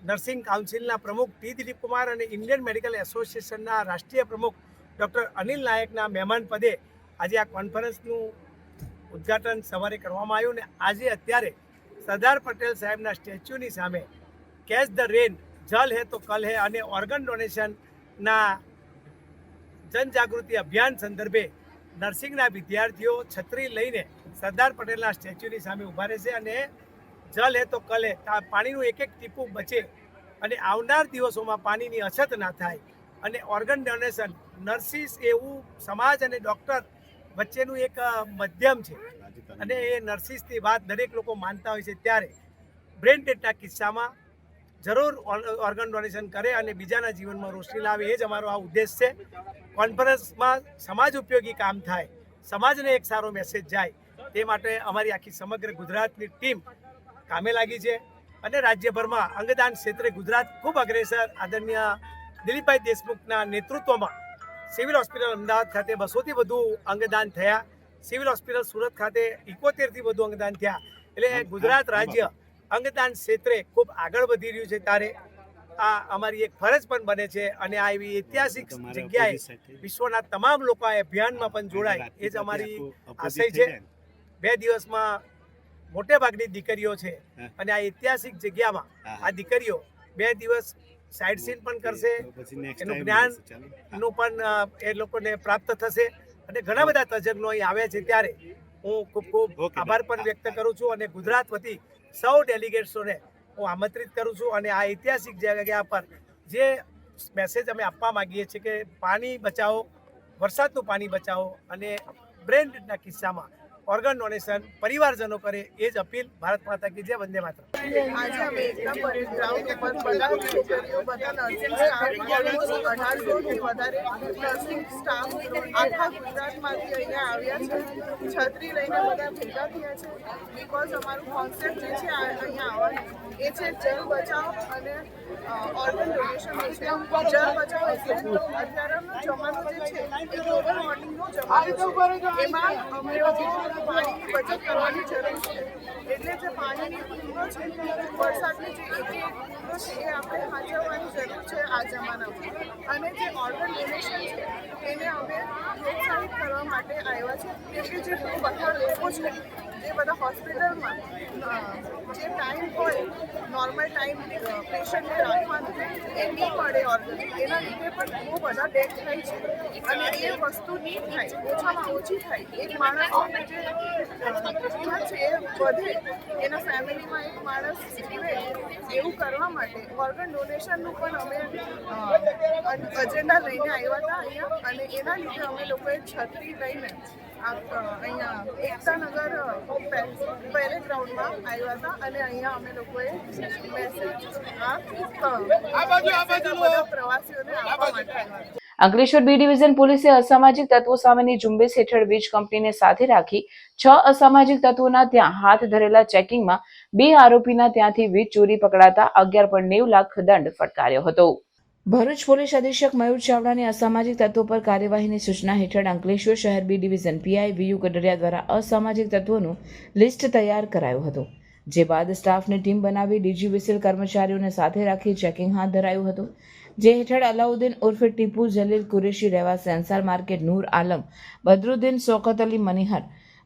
નર્સિંગ કાઉન્સિલના પ્રમુખ ટી દિલીપ કુમાર અને ઇન્ડિયન મેડિકલ એસોસિએશનના રાષ્ટ્રીય પ્રમુખ ડૉક્ટર અનિલ નાયકના મહેમાન પદે આજે આ કોન્ફરન્સનું ઉદ્ઘાટન સવારે કરવામાં આવ્યું અને આજે અત્યારે સરદાર પટેલ સાહેબના સ્ટેચ્યુની સામે કેચ ધ રેન, જલ હે તો કલ હે અને ઓર્ગન ડોનેશનના જનજાગૃતિ અભિયાન સંદર્ભે નર્સિંગના વિદ્યાર્થીઓ છત્રી લઈને સરદાર પટેલના સ્ટેચ્યુની સામે ઊભા રહેશે અને જલ હે તો કલ હે, પાણીનું એક એક ટીપું બચે અને આવનાર દિવસોમાં પાણીની અછત ના થાય અને ઓર્ગન ડોનેશન, નર્સિસ એવું સમાજ અને ડૉક્ટર વચ્ચેનું એક મધ્યમ છે અને એ નર્સિસની વાત દરેક લોકો માનતા હોય છે, ત્યારે બ્રેન ડેડના કિસ્સામાં જરૂર ઓર્ગન ડોનેશન કરે અને બીજાના જીવનમાં રોશની લાવે, એ જ અમારો આ ઉદ્દેશ છે. કોન્ફરન્સમાં સમાજ ઉપયોગી કામ થાય, સમાજને એક સારો મેસેજ જાય, તે માટે અમારી આખી સમગ્ર ગુજરાતની ટીમ કામે લાગી છે અને રાજ્યભરમાં અંગદાન ક્ષેત્રે ગુજરાત ખૂબ અગ્રેસર. આદરણીય દિલીપભાઈ દેશમુખના નેતૃત્વમાં સિવિલ હોસ્પિટલ અમદાવાદ ખાતે 200થી વધુ અંગદાન થયા, સિવિલ હોસ્પિટલ સુરત ખાતે 71થી વધુ અંગદાન થયા. એટલે ગુજરાત રાજ્ય અંગદાન ક્ષેત્રે ખૂબ આગળ વધી રહ્યું છે, ત્યારે આ અમારી એક ફરજ પણ બને છે અને આ એવી ઐતિહાસિક જગ્યાએ વિશ્વના તમામ લોકો આ અભિયાનમાં પણ જોડાય, એ જ અમારી આશય છે. 2 દિવસમાં મોટે ભાગની દીકરીઓ છે અને આ ઐતિહાસિક જગ્યામાં આ દીકરીઓ 2 દિવસ સાઇટ સીન પણ કરશે, એનું જ્ઞાનનું પણ એ લોકોને પ્રાપ્ત થશે અને ઘણા બધા તજજ્ઞો અહીં આવ્યા છે, ત્યારે હું ખૂબ ખૂબ આભાર પણ વ્યક્ત કરું છું અને ગુજરાત વતી સૌ ડેલિગેટ્સોને હું આમંત્રિત કરું છું અને આ ઐતિહાસિક જગ્યા પર જે મેસેજ અમે આપવા માગીએ છીએ કે પાણી બચાવો, વરસાદનું પાણી બચાવો અને બ્રેન ડેડના કિસ્સામાં ઓર્ગન ડોનેશન પરિવારજનો કરે, એ જ અપીલ. ભારત માતા કી જય, વંદે માતરમ. આજે અમે એકતા પરેડ ગ્રાઉન્ડ ઉપર બધા છોકરીઓ, બધા નર્સિંગ સ્ટાફ, 1800થી વધારે નર્સિંગ સ્ટાફ આખા ગુજરાતમાંથી અહીંયા આવ્યા છે, છત્રી લઈને બધા ભેગા થયા છે. બિકોઝ અમારું કોન્સેપ્ટ જે છે અહીંયા આવવાનું એ છે જળ બચાવ અને ઓર્ગન ડોનેશન છે. જળ બચાવ એટલે અત્યારનો જમાનો જે છે એ ગ્લોબલ વોર્મિંગનો જમાનો છે, એમાં અમે લોકો પાણીની બચત કરવાની જરૂર છે. એટલે જે પાણીની પૂર્ણો છે, વરસાદની જે એક પૂર્ણો છે, એ આપણે સાચવવાની જરૂર છે આ જમાનામાં. અને જે ઓર્ગન ડોનેશન છે એને અમે પ્રોત્સાહિત કરવા માટે આવ્યા છે, કેમ કે જે બધા લોકો છે એ બધા હોસ્પિટલમાં જે ટાઈમ હોય, નોર્મલ ટાઈમ પેશન્ટને રાખવાનો એ નહીં મળે ઓર્ગન, એના લીધે પણ બહુ બધા ડેથ થાય છે અને એ વસ્તુ નહીં થાય, ઓછામાં ઓછી થાય. એક માણસનું જે જીવન છે એ વધે, એના ફેમિલીમાં એક માણસ જીવે એવું કરવા માટે ઓર્ગન ડોનેશનનું પણ અમે એજન્ડા લઈને આવ્યા હતા અહીંયા, અને એના લીધે અમે લોકોએ છત્રી લઈને અહીંયા એકતાનગર પેરેડ ગ્રાઉન્ડમાં આવ્યા હતા, અને અહીંયા અમે લોકોએ મેસેજ બધા પ્રવાસીઓને આપવા માટે આવ્યા હતા. અંકલેશ્વર બી ડિવિઝન પોલીસે અસામાજિક તત્વો સામેની ઝુંબેશ હેઠળ વીજ કંપનીને સાથે રાખી 6 અસામાજિક તત્વોના ત્યાં હાથ ધરેલા ચેકિંગમાં 2 આરોપીના ત્યાંથી વીજ ચોરી પકડાતા 11.90 લાખ દંડ ફટકાર્યો હતો. ભરૂચ પોલીસ અધિક્ષક મયુર ચાવડાની અસામાજિક તત્વો પર કાર્યવાહીની સૂચના હેઠળ અંકલેશ્વર શહેર બી ડિવિઝન પીઆઈ વીયુ ગડરિયા દ્વારા અસામાજિક તત્વોનું લિસ્ટ તૈયાર કરાયું હતું. જે બાદ સ્ટાફની ટીમ બનાવી ડીજીવીસીએલ કર્મચારીઓને સાથે રાખી ચેકિંગ હાથ ધરાયું હતું. જે હેઠળ અલાઉદ્દીન ઉર્ફે ટીપુ જલીલ કુરેશી રહેવાસી અંસાર માર્કેટ, નૂર આલમ, બદરુદ્દીન શોકત અલી મનિહર,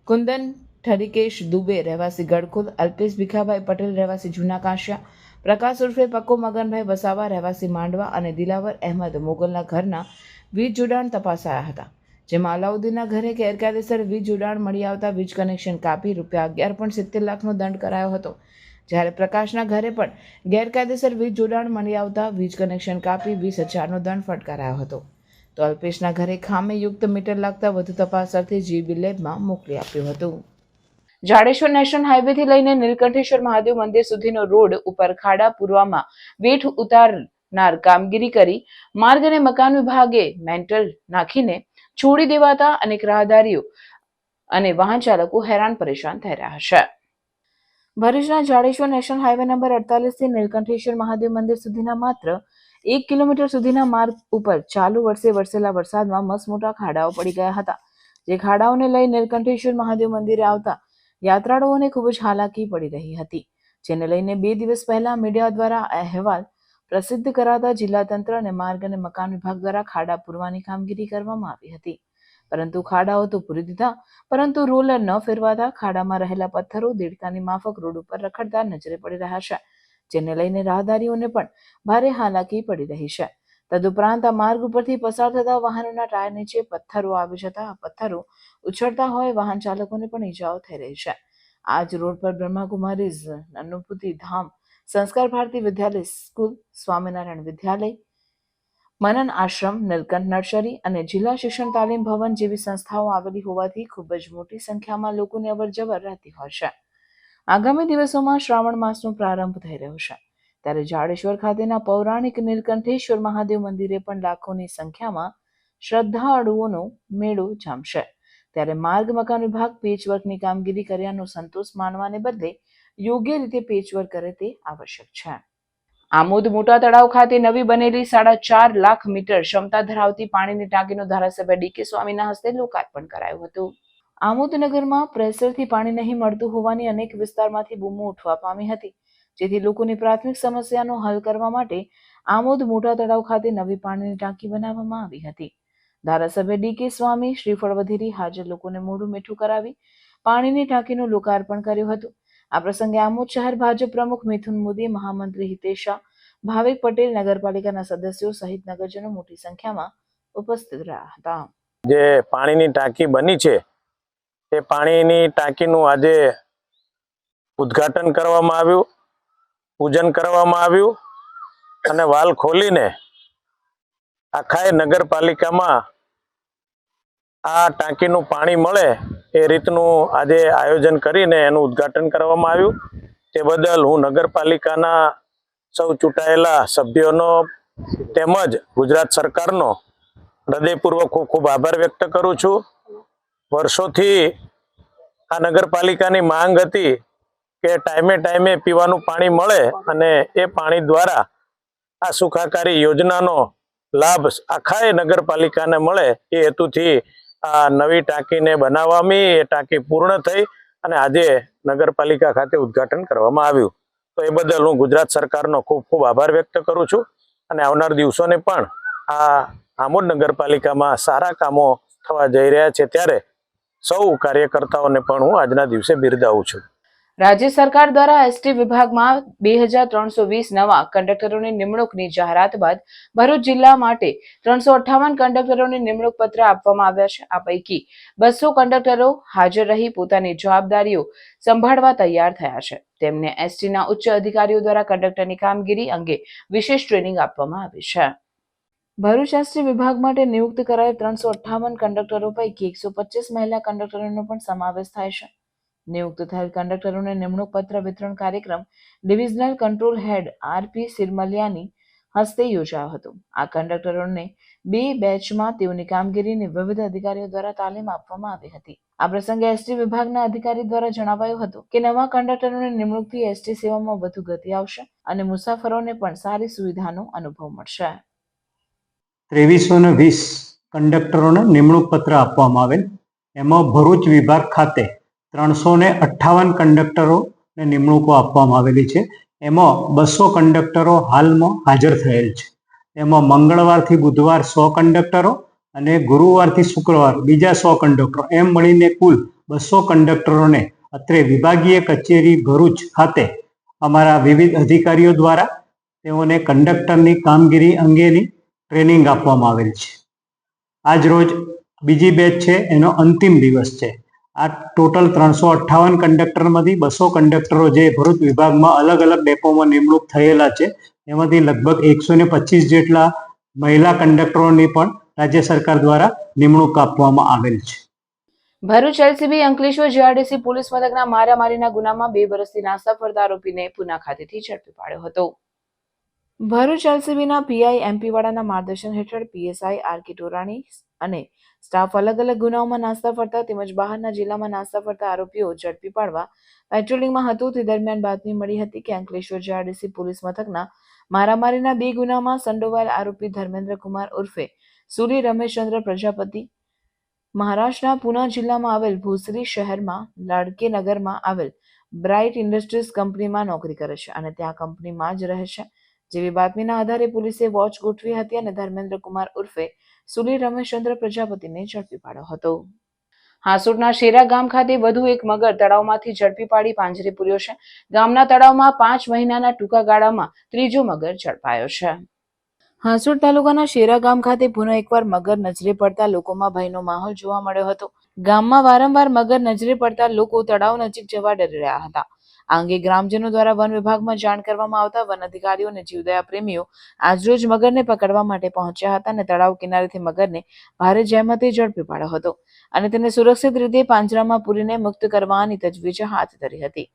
કુંદન ઠરીકેશ દુબે રહેવાસી ગડખુદ, અલ્પેશ ભીખાભાઈ પટેલ રહેવાસી જૂના કાશિયા, પ્રકાશ ઉર્ફે પક્કો મગનભાઈ વસાવા રહેવાસી માંડવા અને દિલાવર અહેમદ મોગલના ઘરના વીજ જોડાણ તપાસાયા હતા. જેમાં અલાઉદ્દીનના ઘરે ગેરકાયદેસર વીજ જોડાણ મળી આવતા વીજ કનેક્શન કાપી રૂપિયા 11.70 લાખનો દંડ કરાયો હતો. જ્યારે પ્રકાશના ઘરે પણ ગેરકાયદેસર વીજ જોડાણ મળી આવતા વીજ કનેક્શન કાપી 20,000નો દંડ ફટકારાયો હતો. તો અલ્પેશના ઘરે ખામીયુક્ત મીટર લાગતા વધુ તપાસ અર્થે જીબી લેબમાં મોકલી આપ્યું હતું. જાડેશ્વર નેશનલ હાઈવેથી લઈને નીલકંઠેશ્વર મહાદેવ મંદિર સુધીનો રોડ ઉપર ખાડા પૂરવામાં વેઠ ઉતારનાર કામગીરી કરી માર્ગ અને મકાન વિભાગે મેન્ટલ નાખીને છોડી દેવાતા અનેક રાહદારીઓ અને વાહન ચાલકો હેરાન પરેશાન થઈ રહ્યા છે. ભરૂચના જાડેશ્વર નેશનલ હાઈવે નંબર 48 થી નીલકંઠેશ્વર મહાદેવ મંદિર સુધીના માત્ર 1 કિલોમીટર સુધીના માર્ગ ઉપર ચાલુ વર્ષે વરસેલા વરસાદમાં મસમોટા ખાડાઓ પડી ગયા હતા. જે ખાડાઓને લઈ નીલકંઠેશ્વર મહાદેવ મંદિરે આવતા યાત્રાળુઓને ખૂબ જ હાલાકી પડી રહી હતી. જેને લઈને 2 દિવસ પહેલા મીડિયા દ્વારા અહેવાલ પ્રસિદ્ધ કરાતા જિલ્લા તંત્ર અને માર્ગ અને મકાન વિભાગ દ્વારા ખાડા પૂરવાની કામગીરી કરવામાં આવી હતી. પરંતુ ખાડાઓ તો પૂરી દીધા, પરંતુ રોલર ન ફેરવાતા ખાડામાં રહેલા પથ્થરો દેડકાની માફક રોડ ઉપર રખડતા નજરે પડી રહ્યા છે. જેને લઈને રાહદારીઓને પણ ભારે હાલાકી પડી રહી છે. તદુપરાંત આ માર્ગ ઉપરથી પસાર થતા વાહનોના ટાયર નીચે પથ્થરો આવી જતા આ પથ્થરો ઉછળતા હોય વાહન ચાલકોને પણ ઈજાઓ થઈ રહી છે. આ જ રોડ પર બ્રહ્માકુમારીઝ, અનુભૂતિ ધામ, સંસ્કાર ભારતી વિદ્યાલય સ્કૂલ, સ્વામિનારાયણ વિદ્યાલય, મનન આશ્રમ, નીલકંઠ નર્સરી અને જિલ્લા શિક્ષણ તાલીમ ભવન જેવી સંસ્થાઓ આવેલી હોવાથી ખૂબ જ મોટી સંખ્યામાં લોકોની અવરજવર રહેતી હોય છે. આગામી દિવસોમાં શ્રાવણ માસનો પ્રારંભ થઈ રહ્યો છે, ત્યારે જાડેશ્વર ખાતેના પૌરાણિક નીલકંઠેશ્વર મહાદેવ મંદિરે પણ લાખોની સંખ્યામાં શ્રદ્ધાળુઓનો મેળો જામશે. ત્યારે માર્ગ મકાન વિભાગ પેચવર્કની કામગીરી કર્યાનો સંતોષ માનવાને બદલે યોગ્ય રીતે પેચવર્ક કરે તે આવશ્યક છે. આમોદ મોટા તળાવ ખાતે નવી બનેલી 4.5 લાખ મીટર ક્ષમતા ધરાવતી પાણીની ટાંકીનું ધારાસભ્ય ડીકે સ્વામીના હસ્તે લોકાર્પણ કરાયું હતું. આમોદ નગરમાં પ્રેશરથી પાણી નહીં મળતું હોવાની અનેક વિસ્તારમાંથી બૂમો ઉઠવા પામી હતી, જેથી લોકોની પ્રાથમિક સમસ્યાનો હલ કરવા માટે આમોદ મોટા તળાવ ખાતે નવી પાણીની ટાંકી બનાવવામાં આવી હતી. ધારાસભ્ય ડીકે સ્વામી શ્રીફળ વધેરી હાજર લોકોને મોઢું મીઠું કરાવી પાણીની ટાંકીનું લોકાર્પણ કર્યું હતું. આ પ્રસંગે આમોદ શહેર ભાજપ પ્રમુખ મિથુન મોદી, મહામંત્રી હિતેશ શાહ, ભાવિક પટેલ, નગરપાલિકાના સદસ્યો સહિત નગરજનો મોટી સંખ્યામાં ઉપસ્થિત રહ્યા હતા. જે પાણીની ટાંકી બની છે તે પાણીની ટાંકીનું આજે ઉદ્ઘાટન કરવામાં આવ્યું, પૂજન કરવામાં આવ્યું અને વાલ ખોલીને આખા નગરપાલિકામાં આ ટાંકીનું પાણી મળે એ રીતનું આજે આયોજન કરીને એનું ઉદ્ઘાટન કરવામાં આવ્યું. તે બદલ હું નગરપાલિકાના સૌ ચૂંટાયેલા સભ્યોનો તેમજ ગુજરાત સરકારનો હૃદયપૂર્વક ખૂબ ખૂબ આભાર વ્યક્ત કરું છું. વર્ષોથી આ નગરપાલિકાની માંગ હતી કે ટાઈમે ટાઈમે પીવાનું પાણી મળે અને એ પાણી દ્વારા આ સુખાકારી યોજનાનો લાભ આખા નગરપાલિકાને મળે એ હેતુથી આ નવી ટાંકીને બનાવવામાં એ ટાંકી પૂર્ણ થઈ અને આજે નગરપાલિકા ખાતે ઉદ્ઘાટન કરવામાં આવ્યું. તો એ બદલ હું ગુજરાત સરકારનો ખૂબ ખૂબ આભાર વ્યક્ત કરું છું અને આવનાર દિવસોને પણ આ આમોદ નગરપાલિકામાં સારા કામો થવા જઈ રહ્યા છે, ત્યારે સૌ કાર્યકર્તાઓને પણ હું આજના દિવસે બિરદાવું છું. રાજ્ય સરકાર દ્વારા એસટી વિભાગમાં 2320 નવા કંડક્ટરોની નિમણૂકની જાહેરાત બાદ ભરૂચ જિલ્લા માટે 358 કંડક્ટરોની નિમણૂક પત્ર આપવામાં આવ્યા છે. આ પૈકી 200 કંડક્ટરો હાજર રહી પોતાની જવાબદારીઓ સંભાળવા તૈયાર થયા છે. તેમને એસટીના ઉચ્ચ અધિકારીઓ દ્વારા કંડક્ટરની કામગીરી અંગે વિશેષ ટ્રેનિંગ આપવામાં આવી છે. ભરૂચ એસટી વિભાગ માટે નિયુક્ત કરાયેલ 358 કંડક્ટરો પૈકી 125 મહિલા કંડક્ટરોનો પણ સમાવેશ થાય છે. નિયુક્ત થયેલ કંડક્ટરોને નિમણૂક પત્ર વિતરણ કાર્યક્રમ ડિવિઝનલ કંટ્રોલ હેડ આરપી સિરમલિયાની હસ્તે યોજાયો હતો. આ કંડક્ટરોને 2 બેચમાં તેઓની કામગીરીની વિવિધ અધિકારીઓ દ્વારા તાલીમ આપવામાં આવી હતી. આ પ્રસંગે એસટી વિભાગના અધિકારી દ્વારા જણાવાયું હતું કે નવા કંડક્ટરોની નિમણૂકથી એસટી સેવામાં વધુ ગતિ આવશે અને મુસાફરોને પણ સારી સુવિધાનો અનુભવ મળશે. 2320 કંડક્ટરોને નિમણૂક પત્ર આપવામાં આવેલ. એમાં ભરૂચ વિભાગ ખાતે 358 કંડક્ટરોને નિમણૂકો આપવામાં આવેલી છે. એમાં 200 કંડક્ટરો હાલમાં હાજર થયેલ છે. એમાં મંગળવારથી બુધવાર 100 કંડક્ટરો અને ગુરુવારથી શુક્રવાર બીજા 100 કંડક્ટરો એમ મળીને કુલ 200 કંડક્ટરોને અત્રે વિભાગીય કચેરી ભરૂચ ખાતે અમારા વિવિધ અધિકારીઓ દ્વારા તેઓને કંડક્ટરની કામગીરી અંગેની ટ્રેનિંગ આપવામાં આવેલ છે. આજ રોજ બીજી બેચ છે, એનો અંતિમ દિવસ છે. આ ટોટલ 358 કંડક્ટરમાંથી 200 કંડક્ટરો જે ભરૂચ વિભાગમાં અલગ અલગ ડેપોમાં નિમણૂક થયેલા છે, એમાંથી લગભગ 125 જેટલા મહિલા કંડક્ટરોની પણ રાજ્ય સરકાર દ્વારા નિમણૂક આપવામાં આવેલ છે. Bharuch LCB Ankleshwar GRDC police મથકના મારામારીના ગુનામાં 2 વર્ષથી નાસ્તા ફરતા આરોપીને પુના ખાતેથી ઝડપી પાડ્યો હતો. ભરૂચ એલસીબીના પીઆઈ એમપી વાળાના માર્ગદર્શન હેઠળ પીએસઆઈ આરકે ટોરાણી અને સ્ટાફ અલગ અલગ ગુનાઓમાં નાસ્તા ફરતા તેમજ બહારના જિલ્લામાં નાસ્તા ફરતા આરોપીઓ ઝડપી પાડવા પેટ્રોલિંગમાં હતું. તે દરમિયાન બાતમી મળી હતી કે અંકલેશ્વર જીઆરડીસી પોલીસ મથકના મારામારીના 2 ગુનામાં સંડોવાયેલ આરોપી ધર્મેન્દ્ર કુમાર ઉર્ફે સુલી રમેશચંદ્ર પ્રજાપતિ મહારાષ્ટ્રના પુના જિલ્લામાં આવેલ ભૂસરી શહેરમાં લાડકે નગરમાં આવેલ બ્રાઇટ ઇન્ડસ્ટ્રીઝ કંપનીમાં નોકરી કરે છે અને ત્યાં કંપનીમાં જ રહે છે. જેવી બાતમીના આધારે પોલીસે વોચ ગોઠવી હતી અને ધર્મેન્દ્ર કુમાર ઉર્ફે સુલી રમેશચંદ્ર પ્રજાપતિને ઝડપી પાડ્યો હતો. હાસોટના શેરા ગામ ખાતે વધુ એક મગર તળાવમાંથી ઝડપી પાડી પાંજરે પૂર્યો છે. ગામના તળાવમાં 5 મહિનાના ટૂંકા ગાળામાં ત્રીજો મગર ઝડપાયો છે. હાસોટ તાલુકાના શેરા ગામ ખાતે પુનઃ એકવાર મગર નજરે પડતા લોકોમાં ભયનો માહોલ જોવા મળ્યો હતો. ગામમાં વારંવાર મગર નજરે પડતા લોકો તળાવ નજીક જવા ડરી રહ્યા હતા. આ અંગે ગ્રામજનો દ્વારા વન વિભાગમાં જાણ કરવામાં આવતા વન અધિકારીઓ અને જીવદયા પ્રેમીઓ આજરોજ મગરને પકડવા માટે પહોંચ્યા હતા અને તળાવ કિનારેથી મગરને ભારે જહેમતે ઝડપી પાડ્યો હતો અને તેને સુરક્ષિત રીતે પાંજરામાં પૂરીને મુક્ત કરવાની તજવીજ હાથ ધરી હતી.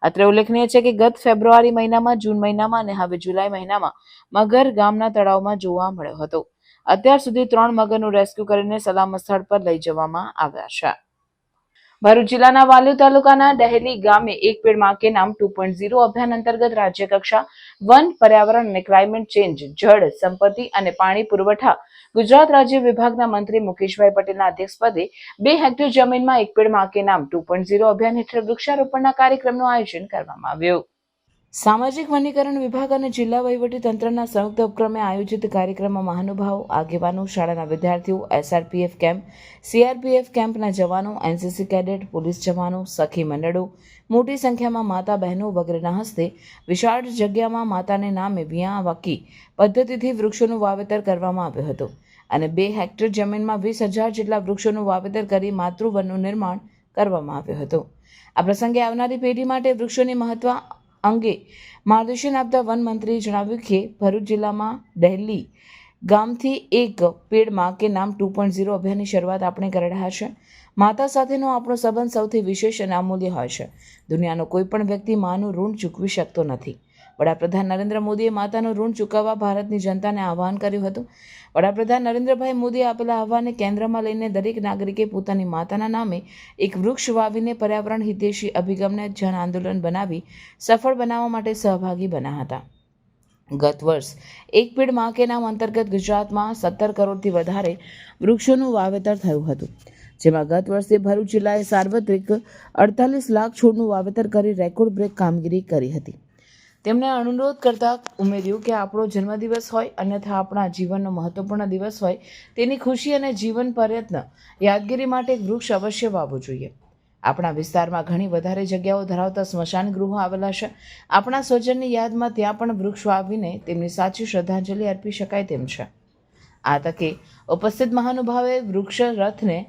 અત્રે ઉલ્લેખનીય છે કે ગત ફેબ્રુઆરી મહિનામાં, જૂન મહિનામાં અને હવે જુલાઈ મહિનામાં મગર ગામના તળાવમાં જોવા મળ્યો હતો. અત્યાર સુધી 3 મગરનું રેસ્ક્યુ કરીને સલામત સ્થળ પર લઈ જવામાં આવ્યા છે. ભરૂચ જિલ્લાના વાલિયા તાલુકાના ડહેલી ગામે એક પેડ માં કે નામ 2.0 અભિયાન અંતર્ગત રાજ્ય કક્ષા વન, પર્યાવરણ અને ક્લાઇમેટ ચેન્જ, જળ સંપત્તિ અને પાણી પુરવઠા ગુજરાત રાજ્ય વિભાગના મંત્રી મુકેશભાઈ પટેલના અધ્યક્ષપદે 2 હેક્ટર જમીનમાં એક પેડ માં કે નામ 2.0 અભિયાન હેઠળ વૃક્ષારોપણના કાર્યક્રમનું આયોજન કરવામાં આવ્યું. સામાજિક વનીકરણ વિભાગ અને જિલ્લા વહીવટી તંત્રના સંયુક્ત ઉપક્રમે આયોજિત કાર્યક્રમમાં મહાનુભાવો, આગેવાનો, શાળાના વિદ્યાર્થીઓ, એસઆરપીએફ કેમ્પ, સીઆરપીએફ કેમ્પના જવાનો, એનસીસી કેડેટ, પોલીસ જવાનો, સખી મંડળો, મોટી સંખ્યામાં માતા બહેનો વગેરેના હસ્તે વિશાળ જગ્યામાં માતાને નામે વિયાવાકી પદ્ધતિથી વૃક્ષોનું વાવેતર કરવામાં આવ્યું હતું અને 2 હેક્ટર જમીનમાં 20,000 જેટલા વૃક્ષોનું વાવેતર કરી માતૃવનનું નિર્માણ કરવામાં આવ્યું હતું. આ પ્રસંગે આવનારી પેઢી માટે વૃક્ષોની મહત્વ અંગે માર્ગદર્શન આપતા વન મંત્રીએ જણાવ્યું કે ભરૂચ જિલ્લામાં ડહેલી ગામથી એક પેડ માં કે નામ 2.0 અભિયાનની શરૂઆત આપણે કરી રહ્યા છે. માતા સાથેનો આપણો સંબંધ સૌથી વિશેષ અને અમૂલ્ય હોય છે. દુનિયાનો કોઈ પણ વ્યક્તિ માનું ઋણ ચૂકવી શકતો નથી. વડાપ્રધાન નરેન્દ્ર મોદીએ માતાનું ઋણ ચૂકવવા ભારતની જનતાને આહ્વાન કર્યું હતું. વડાપ્રધાન નરેન્દ્રભાઈ મોદીએ આપેલા આહ્વાનને કેન્દ્રમાં લઈને દરેક નાગરિકે પોતાની માતાના નામે એક વૃક્ષ વાવીને પર્યાવરણ હિતૈષી અભિગમને જન આંદોલન બનાવી સફળ બનાવવા માટે સહભાગી બન્યા હતા. ગત વર્ષ એક પેડ માં કે નામ અંતર્ગત ગુજરાતમાં 17 કરોડથી વધારે વૃક્ષોનું વાવેતર થયું હતું, જેમાં ગત વર્ષે ભરૂચ જિલ્લાએ સાર્વત્રિક 48 લાખ છોડનું વાવેતર કરી રેકોર્ડ બ્રેક કામગીરી કરી હતી. તેમણે અનુરોધ કરતા ઉમેર્યું કે આપણો જન્મદિવસ હોય અન્યથા આપણા જીવનનો મહત્વપૂર્ણ દિવસ હોય તેની ખુશી અને જીવન પ્રયત્ન યાદગીરી માટે એક વૃક્ષ અવશ્ય વાવવું જોઈએ. આપણા વિસ્તારમાં ઘણી વધારે જગ્યાઓ ધરાવતા સ્મશાન ગૃહો આવેલા છે. આપણા સ્વજનની યાદમાં ત્યાં પણ વૃક્ષ વાવીને તેમની સાચી શ્રદ્ધાંજલિ અર્પી શકાય તેમ છે. આ તકે ઉપસ્થિત મહાનુભાવે વૃક્ષ રથને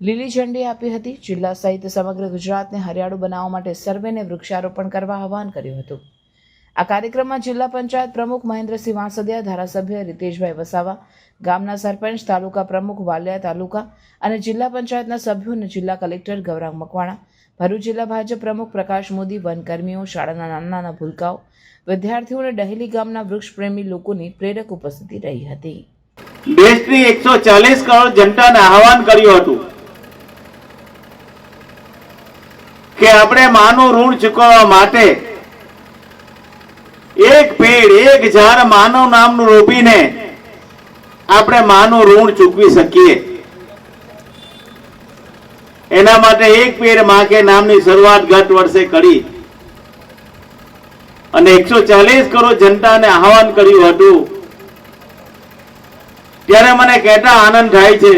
લીલી ઝંડી આપી હતી. જિલ્લા સહિત સમગ્ર ગુજરાતને હરિયાળું બનાવવા માટે સર્વેને વૃક્ષારોપણ કરવા આહવાન કર્યું હતું. આ કાર્યક્રમમાં જિલ્લા પંચાયત પ્રમુખ મહેન્દ્રસિંહ વાંસદિયા, ધારાસભ્ય રીતેશભાઈ વસાવા, ગામના સરપંચ, તાલુકા પ્રમુખ વાલિયા તાલુકા અને જિલ્લા પંચાયતના સભ્યો અને જિલ્લા કલેક્ટર ગૌરાંગ મકવાણા, ભરૂચ જિલ્લા ભાજપ પ્રમુખ પ્રકાશ મોદી, વનકર્મીઓ, શાળાના નાના નાના ભૂલકાઓ, વિદ્યાર્થીઓ અને ડહેલી ગામના વૃક્ષ પ્રેમી લોકોની પ્રેરક ઉપસ્થિતિ રહી હતી. દેશની 140 કરોડ જનતાને આહવાન કર્યું હતું કે આપણે માનું ઋણ ચૂકવવા માટે એક પેડ, એક ઝાડ માનવ નામનું રોપીને આપણે માનું ઋણ ચૂકવી શકીએ. એના માટે એક પેડ માં કે નામની શરૂઆત ગત વર્ષે કરી અને 140 કરોડ જનતાને આહવાન કર્યું હતું. ત્યારે મને કહેતા આનંદ થાય છે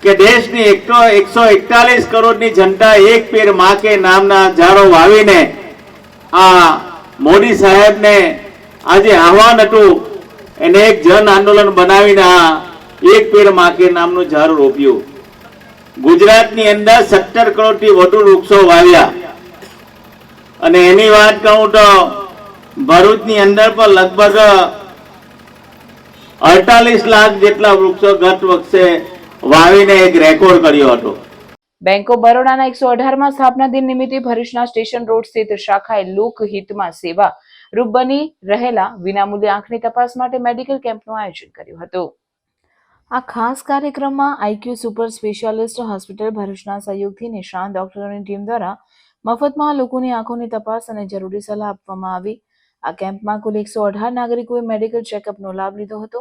કે દેશની 141 કરોડની જનતા એક પેડ માં કે નામના ઝાડો વાવીને આ મોદી સાહેબને આજે આહવાન હતું એને એક જન આંદોલન બનાવીને આ એક પેડ માં કે નામનું ઝાડ રોપ્યું. ગુજરાતની અંદર 17 કરોડથી વધુ વૃક્ષો વાવ્યા અને એની વાત કહું તો ભરૂચની અંદર પણ લગભગ 48 લાખ જેટલા વૃક્ષો ગત વર્ષે વાવીને એક રેકોર્ડ કર્યો હતો. બેંક ઓફ બરોડાના 118માં સ્થાપના દિન નિમિત્તે ભરૂચના સ્ટેશન રોડ સ્થિત શાખાએ લોકહિતમાં સેવા રૂપ બની રહેલા વિનામૂલ્યે આંખની તપાસ માટે મેડિકલ કેમ્પનું આયોજન કર્યું હતું. આ ખાસ કાર્યક્રમમાં આઈક્યુ સુપર સ્પેશિયાલિસ્ટ હોસ્પિટલ ભરૂચના સહયોગથી નિષ્ણાત ડોક્ટરોની ટીમ દ્વારા મફતમાં લોકોની આંખોની તપાસ અને જરૂરી સલાહ આપવામાં આવી. આ કેમ્પમાં કુલ 118 નાગરિકોએ મેડિકલ ચેકઅપનો લાભ લીધો હતો.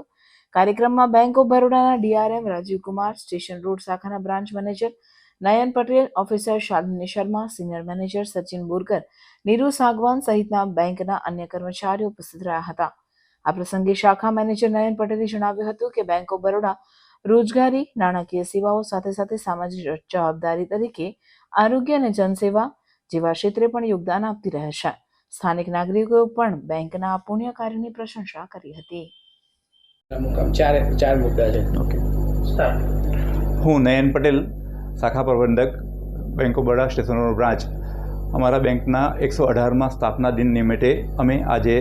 કાર્યક્રમમાં બેંક ઓફ બરોડાના DRM Rajiv Kumar, station road શાખાના branch manager Nayan Patel, officer Shalini Sharma, senior manager Sachin Borkar, Neeru Sangwan સહિતના બેંકના અન્ય કર્મચારીઓ ઉપસ્થિત રહ્યા હતા. આ પ્રસંગે શાખા મેનેજર નયન પટેલે જણાવ્યું હતું કે બેંક ઓફ બરોડા રોજગારી, નાણાકીય સેવાઓ સાથે સાથે સામાજિક જવાબદારી તરીકે આરોગ્ય અને જનસેવા જેવા ક્ષેત્રે પણ યોગદાન આપતી રહે છે. સ્થાનિક નાગરિકોએ પણ બેંકના પુણ્ય કાર્યની પ્રશંસા કરી હતી. ચાર મુદ્દા છે. હું નયન પટેલ, શાખા પ્રબંધક, bank of Baroda station road branch. અમારા બેંકના 118માં સ્થાપના દિન નિમિત્તે અમે આજે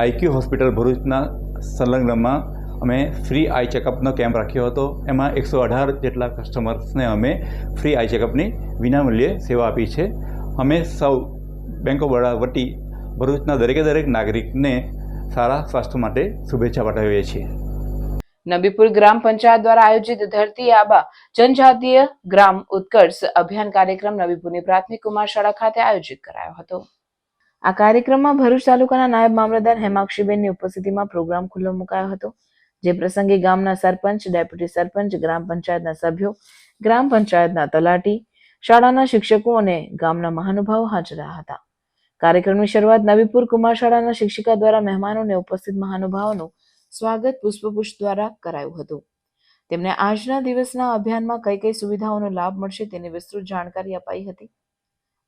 આઈક્યુ હોસ્પિટલ ભરૂચના સંલગ્નમાં અમે ફ્રી આઈ ચેકઅપનો કેમ્પ રાખ્યો હતો. એમાં 118 જેટલા કસ્ટમર્સને અમે ફ્રી આઈ ચેકઅપની વિનામૂલ્યે સેવા આપી છે. અમે સૌ બેંક ઓફ બરોડા વતી ભરૂચના દરેક નાગરિકને સારા સ્વાસ્થ્ય માટે શુભેચ્છા પાઠવીએ છીએ. નબીપુર ગ્રામ પંચાયત દ્વારા આયોજિત ધરતી આબા જનજાતીય ગ્રામ ઉત્કર્ષ અભિયાન કાર્યક્રમ નબીપુરની પ્રાથમિક કુમાર શાળા ખાતે આયોજિત કરાયો હતો. આ કાર્યક્રમમાં ભરૂચ તાલુકાના નાયબ મામલતદાર હેમાક્ષીબેનની ઉપસ્થિતિમાં પ્રોગ્રામ ખુલ્લો મુકાયો હતો. જે પ્રસંગે ગામના સરપંચ, ડેપ્યુટી સરપંચ, ગ્રામ પંચાયતના સભ્યો, ગ્રામ પંચાયતના તલાટી, શાળાના શિક્ષકો અને ગામના મહાનુભાવો હાજર રહ્યા હતા. કાર્યક્રમની શરૂઆત નબીપુર કુમાર શાળાના શિક્ષિકા દ્વારા મહેમાનોને ઉપસ્થિત મહાનુભાવોનું સ્વાગત પુષ્પગુચ્છ દ્વારા કરાયું હતું. તેમને આજના દિવસના અભિયાનમાં કઈ કઈ સુવિધાઓનો લાભ મળશે તેની વિસ્તૃત જાણકારી અપાઈ હતી.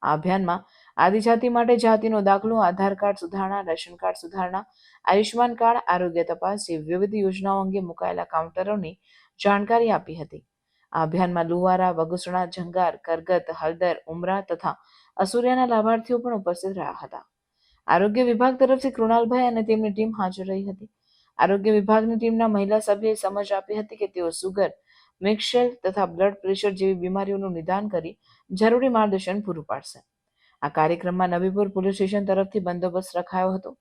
આ અભિયાનમાં આદિજાતિ માટે જાતિનો દાખલો, આધાર કાર્ડ સુધારણા, રેશન કાર્ડ સુધારણા, આયુષ્માન કાર્ડ, આરોગ્ય તપાસ જેવી વિવિધ યોજનાઓ અંગે મુકાયેલા કાઉન્ટરોની જાણકારી આપી હતી. આ અભિયાનમાં લુવારા, વગુસણા, જંગાર, કરગત, હળદર, ઉમરા તથા અસુરિયાના લાભાર્થીઓ પણ ઉપસ્થિત રહ્યા હતા. આરોગ્ય વિભાગ તરફથી કૃણાલભાઈ અને તેમની ટીમ હાજર રહી હતી. આરોગ્ય વિભાગની ટીમના મહિલા સભ્યએ સમજ આપી હતી કે તેઓ સુગર, મિક્સર તથા બ્લડ પ્રેશર જેવી બીમારીઓનું નિદાન કરી જરૂરી માર્ગદર્શન પૂરું પાડશે. આ કાર્યક્રમમાં નબીપુર પોલીસ સ્ટેશન તરફથી બંદોબસ્ત રખાયો હતો.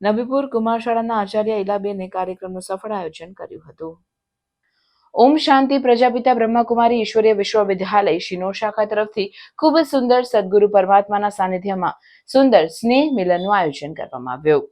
નબીપુર કુમાર શાળાના આચાર્ય ઇલાબેને કાર્યક્રમનું સફળ આયોજન કર્યું હતું. ઓમ શાંતિ પ્રજાપિતા બ્રહ્માકુમારી ઈશ્વરીય વિશ્વવિદ્યાલય શિનોર શાખા તરફથી ખૂબ જ સુંદર સદગુરુ પરમાત્માના સાનિધ્યમાં સુંદર સ્નેહ મિલનનું આયોજન કરવામાં આવ્યું.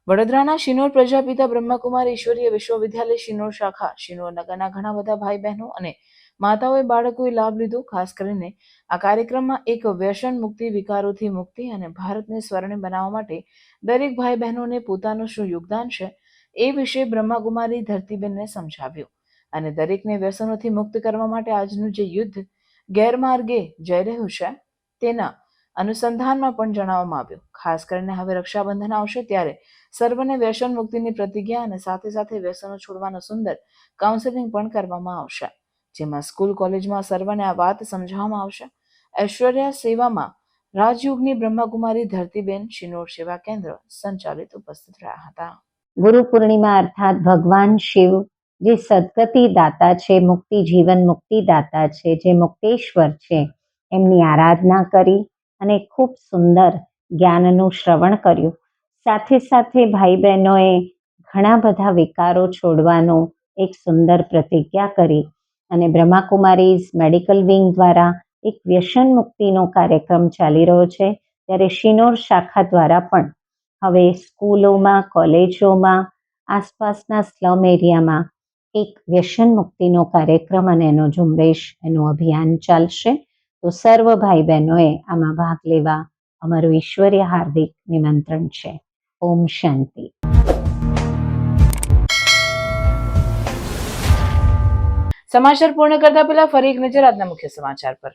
વડોદરાના શિનોર પ્રજાપિતા બ્રહ્માકુમારી ઈશ્વરીય વિશ્વવિદ્યાલય શિનોર શાખા શિનોર નગરના ઘણા બધા ભાઈ બહેનો અને માતાઓએ બાળકોએ લાભ લીધો. ખાસ કરીને આ કાર્યક્રમમાં એક વ્યસન મુક્તિ, વિકારોથી મુક્તિ અને ભારતને સ્વર્ણિમ બનાવવા માટે દરેક ભાઈ બહેનોને પોતાનું શું યોગદાન છે એ વિશે બ્રહ્માકુમારી ધરતીબેનને સમજાવ્યું અને દરેકને વ્યસનોથી મુક્ત કરવા માટે આજનું જે યુદ્ધ ગેરમાર્ગે જઈ રહ્યું છે તેના અનુસંધાનમાં પણ જણાવવામાં આવ્યું. ખાસ કરીને હવે રક્ષાબંધન આવશે ત્યારે સર્વને વ્યસન મુક્તિની પ્રતિજ્ઞા અને સાથે સાથે વ્યસનો છોડવાનો સુંદર કાઉન્સેલિંગ પણ કરવામાં આવશે, જેમાં સ્કૂલ કોલેજમાં સર્વને આ વાત સમજાવવામાં આવશે. ઐશ્વર્યા સેવામાં રાજયુગની બ્રહ્માકુમારી ધરતીબેન શિનોર સેવા કેન્દ્ર સંચાલિત ઉપસ્થિત રહ્યા હતા. ગુરુ પૂર્ણિમા અર્થાત ભગવાન શિવ જે સદગતિ દાતા છે, મુક્તિ જીવન મુક્તિ દાતા છે, જે મુક્તેશ્વર છે, એમની આરાધના કરી અને ખૂબ સુંદર જ્ઞાનનું શ્રવણ કર્યું. સાથે સાથે ભાઈ બહેનોએ ઘણા બધા વિકારો છોડવાનો એક સુંદર પ્રતિજ્ઞા કરી અને બ્રહ્માકુમારીઝ મેડિકલ વિંગ દ્વારા એક વ્યસન મુક્તિનો કાર્યક્રમ ચાલી રહ્યો છે. ત્યારે શિનોર શાખા દ્વારા પણ હવે સ્કૂલોમાં, કોલેજોમાં, આસપાસના સ્લમ એરિયામાં એક વ્યસન મુક્તિનો કાર્યક્રમ અને એનો ઝુંબેશ, એનું અભિયાન ચાલશે. તો સર્વ ભાઈ બહેનોએ આમાં ભાગ લેવા અમારું ઈશ્વરીય હાર્દિક નિમંત્રણ છે. ઓમ શાંતિ. સમાચાર પૂર્ણ કરતા પહેલા ફરી એક નજર આજના મુખ્ય સમાચાર પર.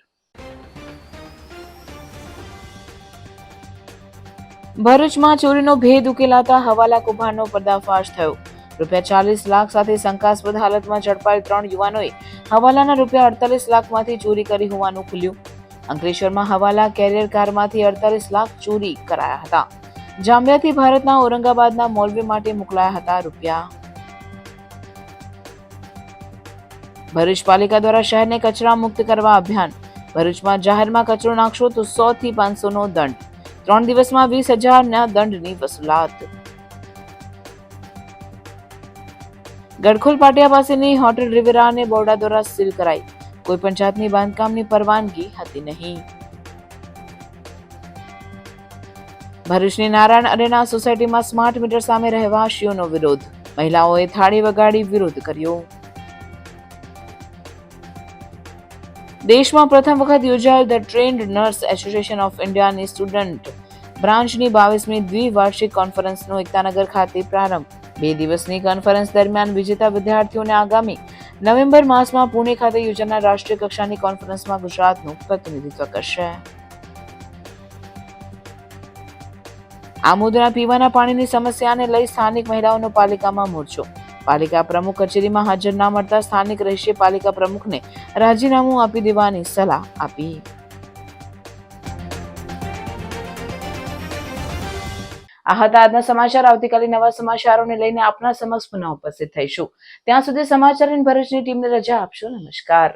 ભરૂચમાં ચોરીનો ભેદ ઉકેલાતા હવાલા કૌભાંડનો પર્દાફાશ થયો. ₹40 લાખ સાથે શંકાસ્પદ હાલતમાં ઝડપાયેલ 3 યુવાનોએ હવાલાના ₹48 લાખમાંથી ચોરી કરી હોવાનું ખુલ્યું. અંકલેશ્વરમાં હવાલા કેરિયર કારમાંથી 48 લાખ ચોરી કરાયા હતા. જાંબિયાથી ભારતના ઔરંગાબાદના મોલવી માટે મોકલાયા હતા રૂપિયા. ભરૂચ પાલિકા દ્વારા શહેરને કચરા મુક્ત કરવા અભિયાન. ભરૂચમાં જાહેરમાં કચરો નાખશો તો 100 થી 500 નો દંડ. 3 દિવસમાં 20,000ના દંડની વસૂલાત. ગડખોલ પાટિયા પાસેની હોટેલ રિવેરાને બોર્ડા દ્વારા સીલ કરાઈ. કોઈ પણ જાતની બાંધકામની પરવાનગી હતી નહીં. ભરૂચની નારાયણ અરેના સોસાયટીમાં સ્માર્ટ મીટર સામે રહેવાસીઓનો વિરોધ. મહિલાઓએ થાળી વગાડી વિરોધ કર્યો. દેશમાં પ્રથમ વખત યોજાયેલ the trend nurse association of ઇન્ડિયાની સ્ટુડન્ટ બ્રાન્ચની 22મી દ્વિવાર્ષિક કોન્ફરન્સનો એકતાનગર ખાતે પ્રારંભ. 2 દિવસની કોન્ફરન્સ દરમિયાન વિજેતા વિદ્યાર્થીઓને આગામી નવેમ્બર માસમાં પુણે ખાતે યોજાનાર રાષ્ટ્રીય કક્ષાની કોન્ફરન્સમાં ગુજરાતનું પ્રતિનિધિત્વ કરશે. આમોદના પીવાના પાણીની સમસ્યાને લઈ સ્થાનિક મહિલાઓનો પાલિકામાં મોરચો. પાલિકા પ્રમુખ કચેરીમાં હાજર ના મળતા સ્થાનિક રહીશે પાલિકા પ્રમુખને રાજીનામું આપી દેવાની સલાહ આપી. આ હતા આજના સમાચાર. આવતીકાલે નવા સમાચારોને લઈને આપના સમક્ષ પુનઃ ઉપસ્થિત થઈશું. ત્યાં સુધી સમાચાર ભરૂચની ટીમને રજા આપશો. નમસ્કાર.